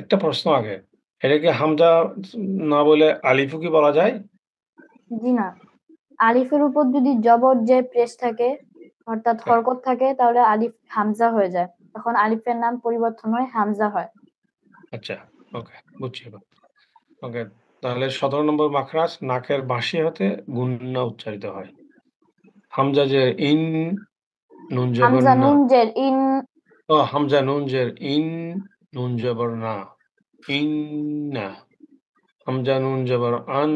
একটা প্রশ্ন আগে, এটাকে হামজা না বলে আলিফও কি বলা যায়? জি না, আলিফের উপর যদি জবর যে প্রেস থাকে অর্থাৎ হরকত থাকে তাহলে আলিফ হামজা হয়ে যায়, তখন আলিফের নাম পরিবর্তন হয়ে হামজা হয়। আচ্ছা, ওকে, বুঝছি এবার। ওকে, তাহলে 17 নম্বর মাখরাজ, নাকের বাঁশি হতে গুন্না উচ্চারিত হয়। হামজা যে ইন, নুন জবর হামজা না। নুন জের ইন। হামজা নুন জের ইন, নুন জবর না, ইন্না। হামজা নুন জবর আন,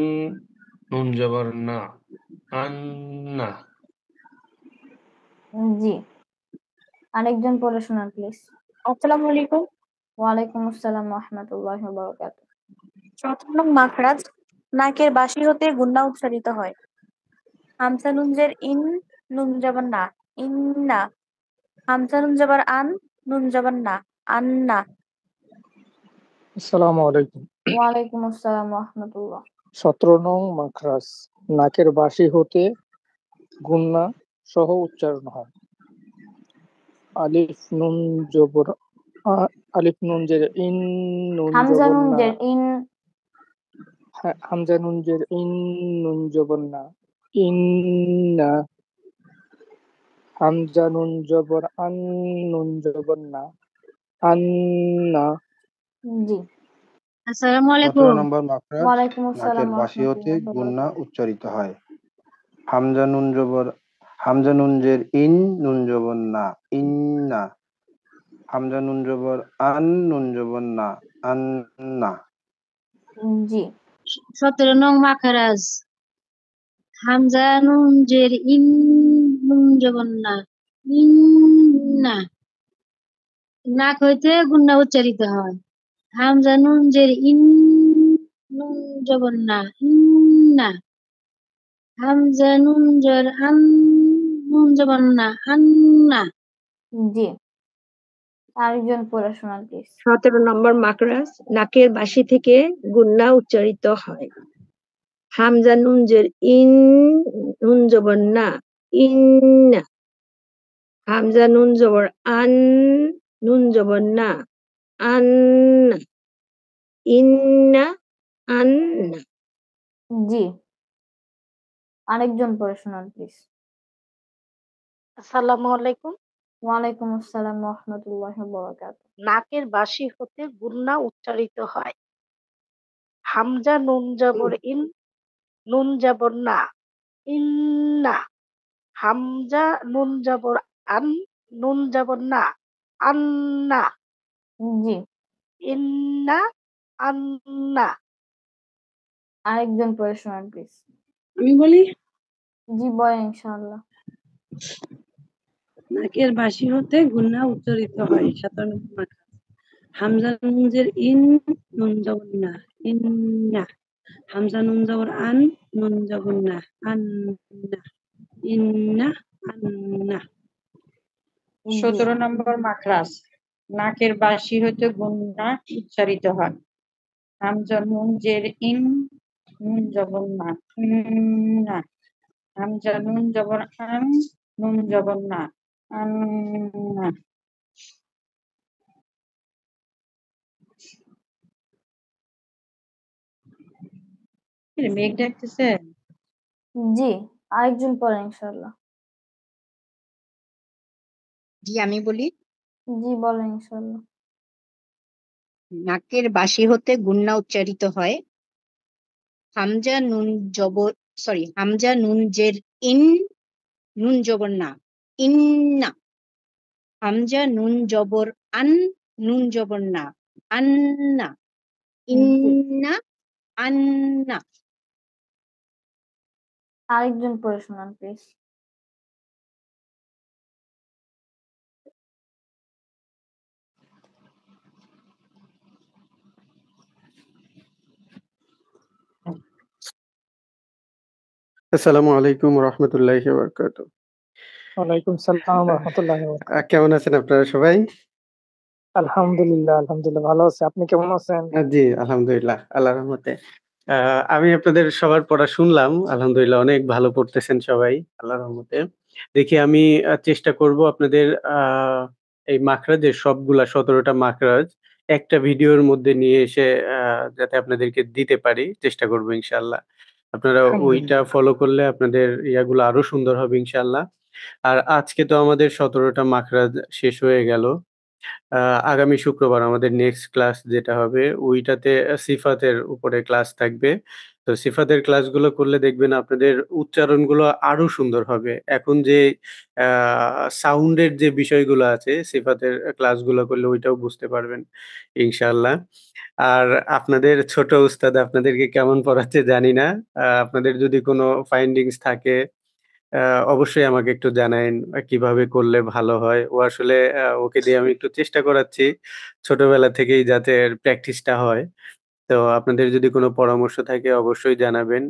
নুন জবর না, আন্না। জি, আরেকজন পড়ে শোনান প্লিজ। আসসালামু আলাইকুম। ওয়ালাইকুম আসসালাম ওয়া রাহমাতুল্লাহি ওয়া বারাকাতুহু। 17 নং মাখরাজ। নাকের বাসি হতে গুন্না উচ্চারিত হয়। হামজা নুন জের ইন, নুন জবর না, ইন্না। হামজা নুন জবর আন, নুন জবর না, আন্না। আসসালামু আলাইকুম। ওয়ালাইকুম আসসালাম ওয়া রাহমাতুল্লাহ। 17 নং মাখরাজ। নাকের বাসি হতে গুন্না সহ উচ্চারণ হয়। আলিফ নুন জবর আলিফ নুন জের ইন, নুন হামজা জবর নুন না। জের ইন। হামজা নুন জের ইন, নুন জবর না, ইন্না। হামজা নুন জবর আন, নুন জবর না, আন্না। জি, আসসালামু 17 আলাইকুম। নম্বর মাখরাজ। ওয়ালাইকুম আসসালাম নাকের ওয়া বাঁশি হতে রাহমাতুল্লাহি ওয়া গুন্না বারাকাতুহু। উচ্চারিত হয়। হামজা নুন জবর, হামজা নুন জের ইন, নুন জবর না, ইন্না। হামজা নুন জবর আন, নুন জবর না, আন্না। জি, 17 নং মাখরাজ। হামজা নুন জের ইন, নুন জবর না, ইন্না। নাক হইতে গুন্না উচ্চারিত হয়। হামজা নুন জের ইন, নুন জবর না, ইন্না। হামজা নুন জের আন, নুন জবর না, আন্না। জি, আরেকজন পড়ে শোনান প্লিজ। 17 নম্বর মাকরাজ। নাকের বাসি থেকে গুন্না উচ্চারিত হয়। হামজা নুন জের ইন, নুন জবর না, ইন্না। হামজা নুন জবর আন, নুন জবর না, আন্না, ইন্না, আন্না। জি, আরেকজন পড়ে শোনান প্লিজ। আসসালামু আলাইকুম। ওয়ালাইকুম আসসালাম ওয়া রাহমাতুল্লাহি ওয়া বারাকাতুহু। নাকের বাঁশি হতে গুন্না উচ্চারিত হয়। হামজা নুন জবর ইন, নুন জবর না, ইন্না। হামজা নুন জবর আন, নুন জবর না, আন্না। জি, ইন্না, আন্না। আরেকজন পড়ে শোনান প্লিজ। আমি বলি, জি বলেন ইনশাআল্লাহ। নাকের বাঁশি হতে গুন্না উচ্চারিত হয় 97 মাখরাজ। হামজা নুন জের ইন, নুন জবর না, ইন্না। হামজা নুন জবর আন, নুন জবর না, আন্না, ইন্না, আন্না। জি, 17 নম্বর মাখরাজ। নাকের বাঁশি হতে গুন্না উচ্চারিত হয়। হামজা নুন জের ইন, নুন জবর না, ইন্না। হামজা নুন জবর আন, নুন জবর না, আন্না। মেঘ ডাকতেছে। জি, আরেকজন পড়েন ইনশাআল্লাহ। জি আমি বলি, জি বলেন ইনশাআল্লাহ। নাকের বাঁশি হতে গুন্না উচ্চারিত হয়। হামজা নুন জবর হামজা নুন জের ইন, নুন জবর না, ইন্না। হামজা নুন জবর আন, নুন জবর না, আন্না, জি, ইন্না, আন্না। আরেকজন পড়ে শোনান প্লিজ। আসসালামু আলাইকুম রহমতুল্লাহি ওয়া বারাকাতুহু। ওয়ালাইকুম সালাম ওয়া রাহমাতুল্লাহি ওয়া বারাকাতুহু। কেমন আছেন আপনারা সবাই? আলহামদুলিল্লাহ, আলহামদুলিল্লাহ ভালো আছি। আপনি কেমন আছেন? জি, আলহামদুলিল্লাহ আল্লাহর রহমতে। আমি আপনাদের সবার পড়া শুনলাম। আলহামদুলিল্লাহ অনেক ভালো পড়তেছেন সবাই আল্লাহর রহমতে। দেখি আমি চেষ্টা করব আপনাদের এই মাখরাজের সবগুলা ১৭ টা মাখরাজ একটা ভিডিওর মধ্যে নিয়ে এসে যাতে আপনাদেরকে দিতে পারি চেষ্টা করব ইনশাআল্লাহ। আপনারা ওইটা আলহামদুলিল্লাহ। ফলো করলে আপনাদের ইয়াগুলো আরো সুন্দর হবে ইনশাআল্লাহ। আর আজকে তো আমাদের ১৭ টা মাখরাজ শেষ হয়ে গেল। আ আগামী শুক্রবার আমাদের নেক্সট ক্লাস যেটা হবে ওইটাতে সিফাতের উপরে ক্লাস থাকবে। তো সিফাতের ক্লাসগুলো করলে দেখবেন আপনাদের উচ্চারণগুলো আরো সুন্দর হবে। এখন যে আ সাউন্ডের যে বিষয়গুলো আছে সিফাতের ক্লাসগুলো করলে ওইটাও বুঝতে পারবেন ইনশাআল্লাহ। আর আপনাদের ছোট উস্তাদ আপনাদেরকে কেমন পড়াচ্ছে জানি না। আপনাদের যদি কোনো ফাইন্ডিংস থাকে আ অবশ্যই আমাকে একটু জানায়েন কিভাবে করলে ভালো হয়। ও আসলে ওকে দিয়ে আমি একটু চেষ্টা করাচ্ছি ছোটবেলা থেকেই যাতে প্র্যাকটিসটা হয়। তো আপনাদের যদি কোনো পরামর্শ থাকে অবশ্যই জানাবেন।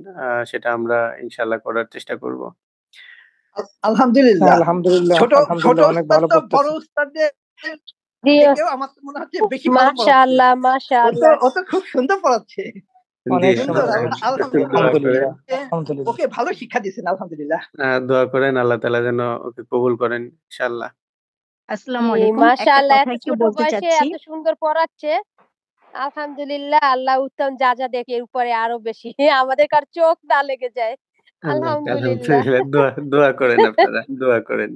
সেটা আমরা ইনশাআল্লাহ করার চেষ্টা করব। হ্যাঁ, আলহামদুলিল্লাহ। আলহামদুলিল্লাহ, ছোট ছোট আলহামদুলিল্লাহ অনেক উস্তাদ ভালো তো বড় পড়তেছে। উস্তাদদের জি, থেকেও আমার তো মনে হচ্ছে বেশি ভালো পড়াচ্ছে। মাশাআল্লাহ, ও তো মাশাআল্লাহ। ও তো খুব সুন্দর পড়াচ্ছে। জি, অনেক সুন্দর সুন্দর, অনেক সুন্দর। আলহামদুলিল্লাহ। দোয়া করেন। আলহামদুলিল্লাহ, আলহামদুলিল্লাহ। ওকে ভালো শিক্ষা দিয়েছেন আলহামদুলিল্লাহ। দোয়া করেন আল্লাহ তাআলা যেন ওকে কবুল করেন ইনশাআল্লাহ। আসসালামু জি, আলাইকুম। একটা মাশাআল্লাহ কথা এত একটু ছোট বলতে বয়সে চাচ্ছি। এত সুন্দর পড়াচ্ছে। আলহামদুলিল্লাহ, আল্লাহ উত্তম যা দেখে এর উপরে আরো বেশি আমাদের কার চোখ না লেগে যায়। আলহামদুলিল্লাহ। আলহামদুলিল্লাহ দোয়া করেন আপনারা, দোয়া করেন।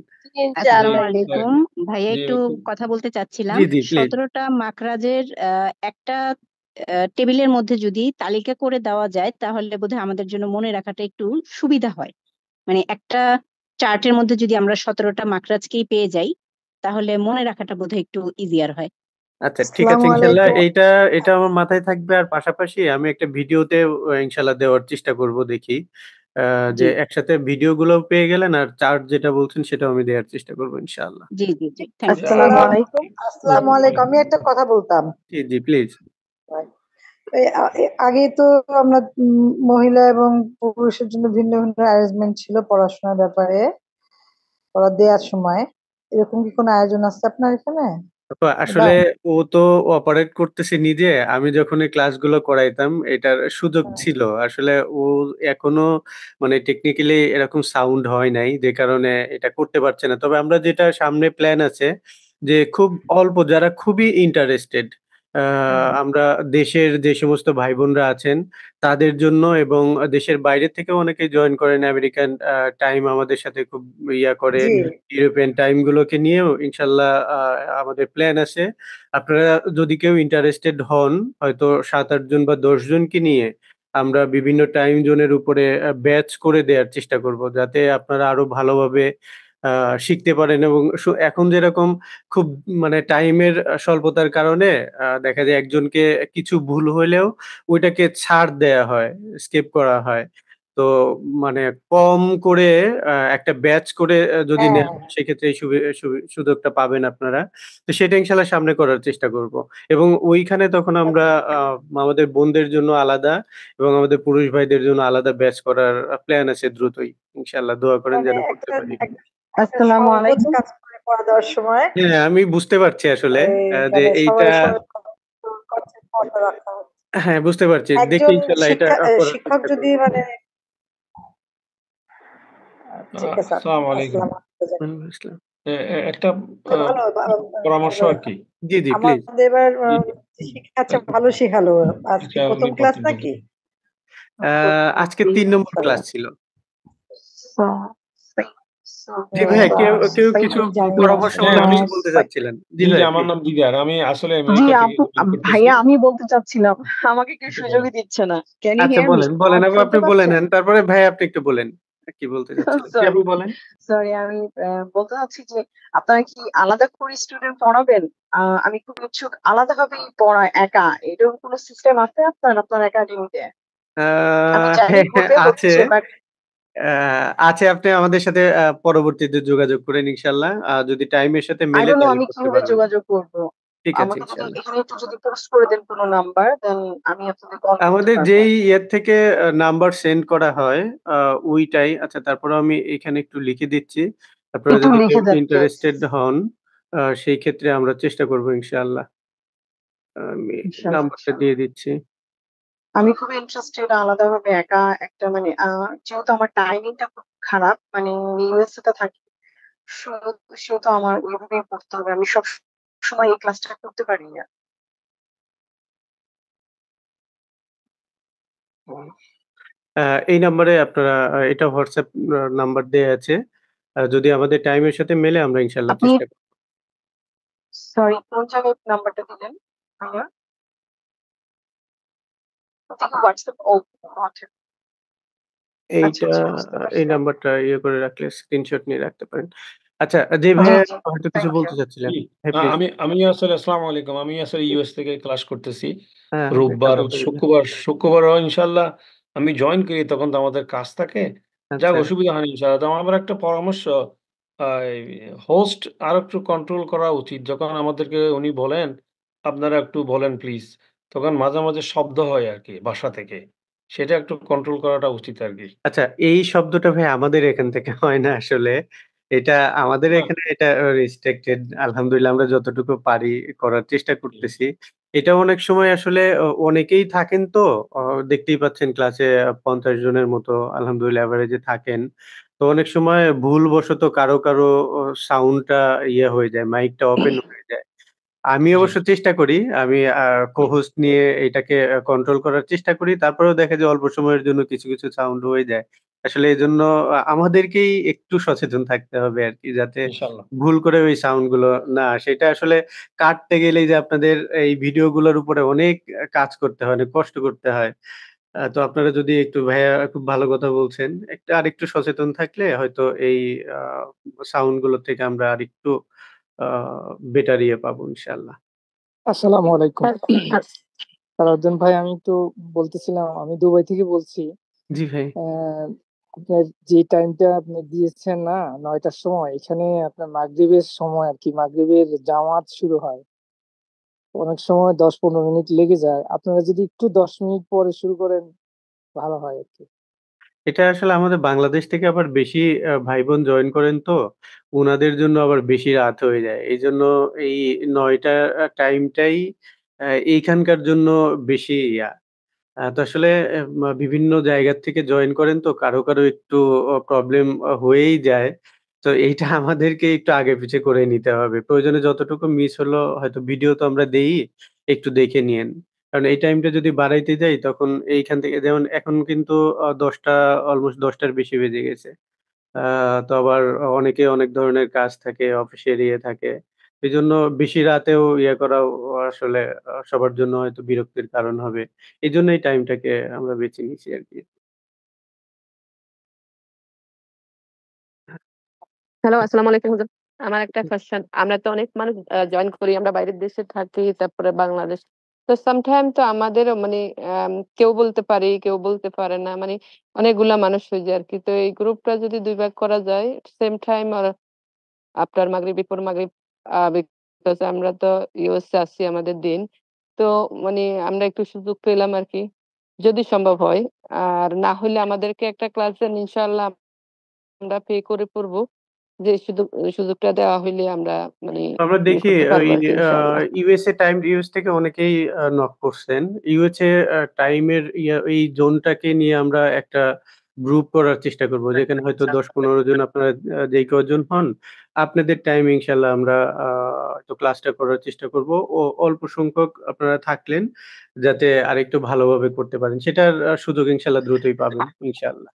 আসসালামু ইনশাআল্লাহ, আলাইকুম। ইনশাআল্লাহ। ভাইয়া জি, একটু খুব কথা বলতে চাচ্ছিলাম। জি, জি প্লিজ। ১৭ টা মাখরাজের একটা টেবিলের মধ্যে যদি তালিকা করে দেওয়া যায় তাহলে বোধহয় আমাদের জন্য মনে রাখাটা একটু সুবিধা হয়। মানে একটা চার্টের মধ্যে যদি আমরা ১৭ টা মাখরাজকেই পেয়ে যাই তাহলে মনে রাখাটা বোধহয় একটু ইজিয়ার হয়। আচ্ছা ঠিক আছে আসসালামু ইনশাআল্লাহ আলাইকুম। এটা আমার মাথায় থাকবে আর পাশাপাশি আমি একটা ভিডিওতে ইনশাআল্লাহ দেওয়ার চেষ্টা করব দেখি। জি, যে একসাথে ভিডিওগুলো পেয়ে গেলেন আর চার্ট যেটা বলছেন সেটাও আমি দেওয়ার চেষ্টা করব ইনশাআল্লাহ। জি, জি, জি। Thank you. আসসালামু আলাইকুম। আসসালামু আলাইকুম। আমি একটা কথা বলতাম। জি, জি প্লিজ। আগে তো আমরা মহিলা এবং পুরুষের জন্য ভিন্ন ভিন্ন অ্যারেঞ্জমেন্ট ছিল পড়াশোনার ব্যাপারে, পড়া দেওয়ার সময়। এরকম কি কোনো আয়োজন আছে আপনার এখানে? আপা আসলে ও তো অপারেট করতেছে নিজে। আমি যখন এই ক্লাসগুলো করাইতাম এটার সুযোগ ছিল। আসলে ও এখনো মানে টেকনিক্যালি এরকম সাউন্ড হয় নাই। যে কারণে এটা করতে পারছে না। তবে আমরা যেটা সামনে প্ল্যান আছে যে খুব অল্প যারা খুবই ইন্টারেস্টেড আ আমরা দেশের যে সমস্ত ভাই-বোনরা আছেন তাদের জন্য এবং দেশের বাইরে থেকেও অনেকে জয়েন করেন আমেরিকান টাইম আমাদের সাথে খুব ইয়া করে। জি। ইউরোপিয়ান টাইম গুলোকে নিয়েও ইনশাআল্লাহ আমাদের প্ল্যান আছে। আপনারা যদি কেউ ইন্টারেস্টেড হন, হয়তো ৭-৮ জন বা ১০ জনকে নিয়ে আমরা বিভিন্ন টাইম জোনের উপরে ব্যাচ করে দেয়ার চেষ্টা করব। যাতে আপনারা আরো ভালোভাবে আ শিখতে পারেন এবং এখন যেরকম খুব মানে টাইমের স্বল্পতার কারণে দেখা যায় একজনকে কিছু ভুল হইলেও ওইটাকে ছাড় দেয়া হয়, স্কিপ করা হয়। তো মানে কম করে একটা ব্যাচ করে যদি নেন হ্যাঁ। সেক্ষেত্রে এই সুযোগটা পাবেন আপনারা। তো সেটা ইনশাআল্লাহ সামনে করার চেষ্টা করব। এবং ওইখানে তখন আমরা আ আমাদের বোনদের জন্য আলাদা এবং আমাদের পুরুষ ভাইদের জন্য আলাদা ব্যাচ করার প্ল্যান আছে দ্রুতই। ইনশাআল্লাহ দোয়া করেন মানে যেন করতে একটা পারি। একটা সহজ কাজ করে পড়া দেওয়ার সময় হ্যাঁ, আমি বুঝতে পারছি আসলে যে মানে এইটা সবাই সবাই করছে পড়া রাখা হচ্ছে। হ্যাঁ, বুঝতে পারছি। দেখি একজন ইনশাআল্লাহ এটা করার শিক্ষক চেষ্টা যদি করব। মানে ঠিক আছে আসসালামু আলাইকুম। আসসালামু আলাইকুম। ওয়ালাইকুম আসসালাম। একটা ভালো পরামর্শ আরকি। জি, জি, প্লিজ। আমাদের এবার জি, শিক্ষাচ্ছে ভালো শিখালো। আজকে এটা উনি ১ম ক্লাস বলতেন নাকি? আ আজকে ৩ নম্বর ক্লাস ছিল। জি ভাইয়া কেউ কিছু পরামর্শ হ্যাঁ, বা আমি কিছু বলতে চাচ্ছিলেন? জি জি, ভাইয়া আমার প্লিজ। নাম দিদার। আমি আসলে জি আমেরিকা থেকে আপু কল করতেছি। ভাইয়া আমি বলতে চাচ্ছিলাম আমাকে কেউ সুযোগই দিচ্ছে না। ক্যান ইউ আচ্ছা হিয়ার মি? বলেন, বলেন। আমাকে আপু শুনতে আপনি বলে পাচ্ছেন? নেন। তারপরে ভাইয়া আপনি একটু বলেন। কি বলতে চাচ্ছিলেন? জি সরি আপু বলেন। সরি আমি বলতে চাচ্ছি যে আপনারা কি আলাদা করে স্টুডেন্ট পড়াবেন? আমি খুব ইচ্ছুক আলাদাভাবেই পড়া একা। এরকম কোনো সিস্টেম আছে আপনার একাডেমিতে? আ আমি চাইলে হ্যাঁ, গ্রুপে আছে। হচ্ছে বাট আ আছে আপনি আমাদের সাথে পরবর্তীতে যোগাযোগ করেন ইনশাআল্লাহ। যদি টাইমের সাথে আই মেলে ডোন্ট নো তাহলে আমি করতে কিভাবে পারবেন। যোগাযোগ করব? ঠিক আছে আমাকে যদি ইনশাআল্লাহ। এখানে একটু যদি পোস্ট করে দেন কোনো নাম্বার দেন আমি আপনাদের কল করতে আমাদের পারবো। যেই ইয়ের থেকে নাম্বার সেন্ড করা হয় ওইটাই আচ্ছা তারপরেও আমি এখানে একটু লিখে দিচ্ছি। আপনারা একটু যদি কেউ লিখে দেন প্লিজ। ইন্টারেস্টেড হন সেই ক্ষেত্রে আমরা চেষ্টা করব ইনশাআল্লাহ। আমি ইনশাআল্লাহ, নাম্বারটা ইনশাআল্লাহ। দিয়ে দিচ্ছি। আমি খুবই ইন্টারেস্টেড আলাদাভাবে একা একটা মানে যেহেতু আমার টাইমিংটা খুব খারাপ মানে ইউএসএ তে থাকি। সেহেতু আমার ওইভাবেই পড়তে হবে। আমি সবসময় এই ক্লাসটা করতে পারি না। আ এই নাম্বারে আপনারা এটা WhatsApp নাম্বার দেয়া আছে। যদি আমাদের টাইমের সাথে মেলে আমরা ইনশাআল্লাহ আপনি চেষ্টা করব। সরি কোন জায়গায় নাম্বারটা দিলেন ভাইয়া? ওটা কি WhatsApp? ও আচ্ছা। আচ্ছা, এইটা আচ্ছা বুঝতে এই পারছি। নাম্বারটা ইয়ে করে রাখলে স্ক্রিনশট নিয়ে রাখতে পারেন। আচ্ছা জি জি, ভাইয়া জি। হয়তো কিছু থ্যাংক ইউ। বলতে চাচ্ছিলেন। জি, হ্যাঁ প্লিজ। আমি আসলে আসসালামু আলাইকুম। আমি আসলে ইউএস থেকে ক্লাস করতেছি। হ্যাঁ, রোববার, আলহামদুলিল্লাহ। শুক্রবারও ইনশাআল্লাহ আমি জয়েন করি তখন তো আমাদের কাজ থাকে। যাক আচ্ছা। অসুবিধা হয়নি ইনশাআল্লাহ। তো আমার একটা পরামর্শ আ হোস্ট আরেকটু কন্ট্রোল করা উচিত। যখন আমাদেরকে উনি বলেন, "আপনারা একটু বলেন প্লিজ।" তখন মাঝে, মাঝে শব্দ হয় আরকি বাসা থেকে। সেটা একটু কন্ট্রোল করাটা উচিত আরকি। আচ্ছা এই শব্দটা ভাই আমাদের এখান থেকে হয় না আসলে। এটা আমাদের না। এখানে এটা রেস্ট্রিক্টেড আলহামদুলিল্লাহ আমরা যতটুকু পারি করার চেষ্টা করতেছি। এটা অনেক সময় আসলে অনেকেই থাকেন তো অ দেখতেই পাচ্ছেন ক্লাসে ৫০ জনের মতো আলহামদুলিল্লাহ এভারেজে থাকেন। তো অনেক সময় ভুলবশত কারো সাউন্ডটা ইয়ে হয়ে যায়, মাইকটা ওপেন হয়ে যায়। আমি জি। অবশ্য চেষ্টা করি। আমি co-host নিয়ে এটাকে কন্ট্রোল করার চেষ্টা করি। তারপরেও দেখা যায় অল্প সময়ের জন্য কিছু সাউন্ড হয়ে যায়। আসলে এজন্য আমাদেরকেই একটু সচেতন থাকতে হবে আরকি যাতে ইনশাআল্লাহ। ভুল করে ওই সাউন্ড গুলো না আসে। এটা আসলে কাটতে গেলেই যে আপনাদের এই ভিডিও গুলোর উপরে অনেক কাজ করতে হয়, অনেক কষ্ট করতে হয়। তো আপনারা যদি একটু ভাইয়া খুব ভালো কথা বলছেন। আরেকটু সচেতন থাকলে হয়তো এই আ সাউন্ড গুলো থেকে আমরা আরেকটু আ বেটার ইয়ে পাবো ইনশাআল্লাহ। আসসালামু আলাইকুম। সালাউদ্দিন ভাই আমি একটু বলতেছিলাম আমি দুবাই থেকে বলছি। জি ভাই। আপনার যে টাইমটা আপনি দিয়েছেন না ৯ টার সময় এখানে আপনার মাগরিবের সময় আরকি মাগরিবের জামাত শুরু হয়। অনেক সময় ১০-১৫ মিনিট লেগে যায়। আপনারা যদি একটু ১০ মিনিট পরে শুরু করেন ভালো হয় আরকি। এটা আসলে আমাদের বাংলাদেশ থেকে আবার বেশি ভাই-বোন জয়েন করেন তো, উনাদের জন্য আবার বেশি রাত হয়ে যায়। এইজন্য এই ৯ টা টাইমটাই এইখানকার জন্য বেশি ইয়া। তো আসলে বিভিন্ন জায়গা থেকে জয়েন করেন তো কারো একটু প্রবলেম হয়েই যায়। তো এইটা আমাদেরকে একটু আগে-পিছে করে নিতে হবে। প্রয়োজনে যতটুকু মিস হলো হয়তো ভিডিও তো আমরা দেই, একটু দেখে নিয়েন। কারণ এই টাইমটা যদি বাড়াইতে যাই তখন এইখান থেকে যেমন এখন কিন্তু ১০ টা অলমোস্ট ১০ টার বেশি বেজে গেছে। আ তো আবার অনেকে অনেক ধরনের কাজ থাকে, অফিসের ইয়ে থাকে। এজন্য বেশি রাতেও ইয়ে করাও আসলে সবার জন্য হয়তো বিরক্তির কারণ হবে। এজন্য এই টাইমটাকে আমরা বেছে নিছি আরকি। হ্যালো, আসসালামু আলাইকুম হুজুর। আমার একটা কোয়েশ্চেন। আমরা তো অনেক মানুষ জয়েন করি। আমরা বাইরের দেশে থাকি, তারপরে বাংলাদেশ। তো সামটাইম তো আমাদেরও মানে কেউ বলতে পারে, কেউ বলতে পারে না। মানে অনেকগুলা মানুষ হয়ে যায় আরকি। তো এই গ্রুপটা যদি ২ ভাগ করা যায়, সেম টাইম অর আফটার মাগরিব, বিফোর মাগরিব বিকজ আমরা তো ইউএসএ আছি আমাদের দিন। তো মানে আমরা একটু সুযোগ পেলাম আরকি। যদি সম্ভব হয়। আর না হইলে আমাদেরকে একটা ক্লাস দেন ইনশাআল্লাহ আমরা পে করে পড়ব। যে সুযোগটা দেওয়া হইলে আমরা মানে আমরা ইয়ে দেখি করতে পারবো ওই আরকি আ ইনশাআল্লাহ। ইউএস থেকে অনেকেই নক করছেন। ইউএসএ টাইমের এই জোনটাকে নিয়ে আমরা একটা গ্রুপ করার চেষ্টা করব। যেখানে হয়তো ১০-১৫ জন আপনারা যেই কয়জন হন, আপনাদের টাইমে ইনশাআল্লাহ আমরা আ হয়তো ক্লাসটা করার চেষ্টা করব। ও অল্প সংখ্যক আপনারা থাকলেন যাতে আরেকটু ভালোভাবে করতে পারেন। সেটার সুযোগ ইনশাআল্লাহ দ্রুতই পাবেন ইনশাআল্লাহ।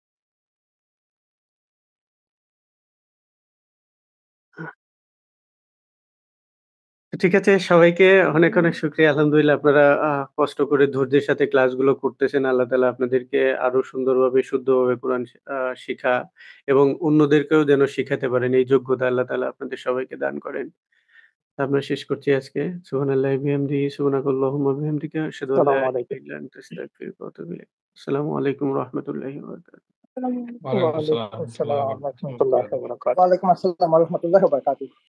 ঠিক আছে। সবাইকে অনেক শুকরিয়া। আলহামদুলিল্লাহ আপনারা কষ্ট করে ধৈর্যের সাথে ক্লাসগুলো করতেছেন। আল্লাহ তাআলা আপনাদেরকে আরো সুন্দরভাবে শুদ্ধভাবে কোরআন শিখা এবং অন্যদেরকেও যেন শিখাতে পারেন এই যোগ্যতা আল্লাহ তাআলা আপনাদের সবাইকে দান করেন। আমরা শেষ করছি আজকে। সুবহানাল্লাহি বিহামদিহি সুবহানাকাল্লাহুম্মা বিহামদিকা আশহাদু আল্লা আসসালামু ইলাহা আলাইকুম। ইল্লা আনতা আস্তাগফিরুকা ওয়া আতুবু ইলাইক। আসসালামু আলাইকুম ওয়া রাহমাতুল্লাহি ওয়া বারাকাতুহু। ওয়ালাইকুম আসসালাম ওয়ালাইকুম ওয়া রাহমাতুল্লাহি আসসালাম ওয়া ওয়া বারাকাতুহু। রাহমাতুল্লাহি ওয়া বারাকাতুহু। ওয়ালাইকুম আসসালাম ওয়া রাহমাতুল্লাহি ওয়া বারাকাতুহু।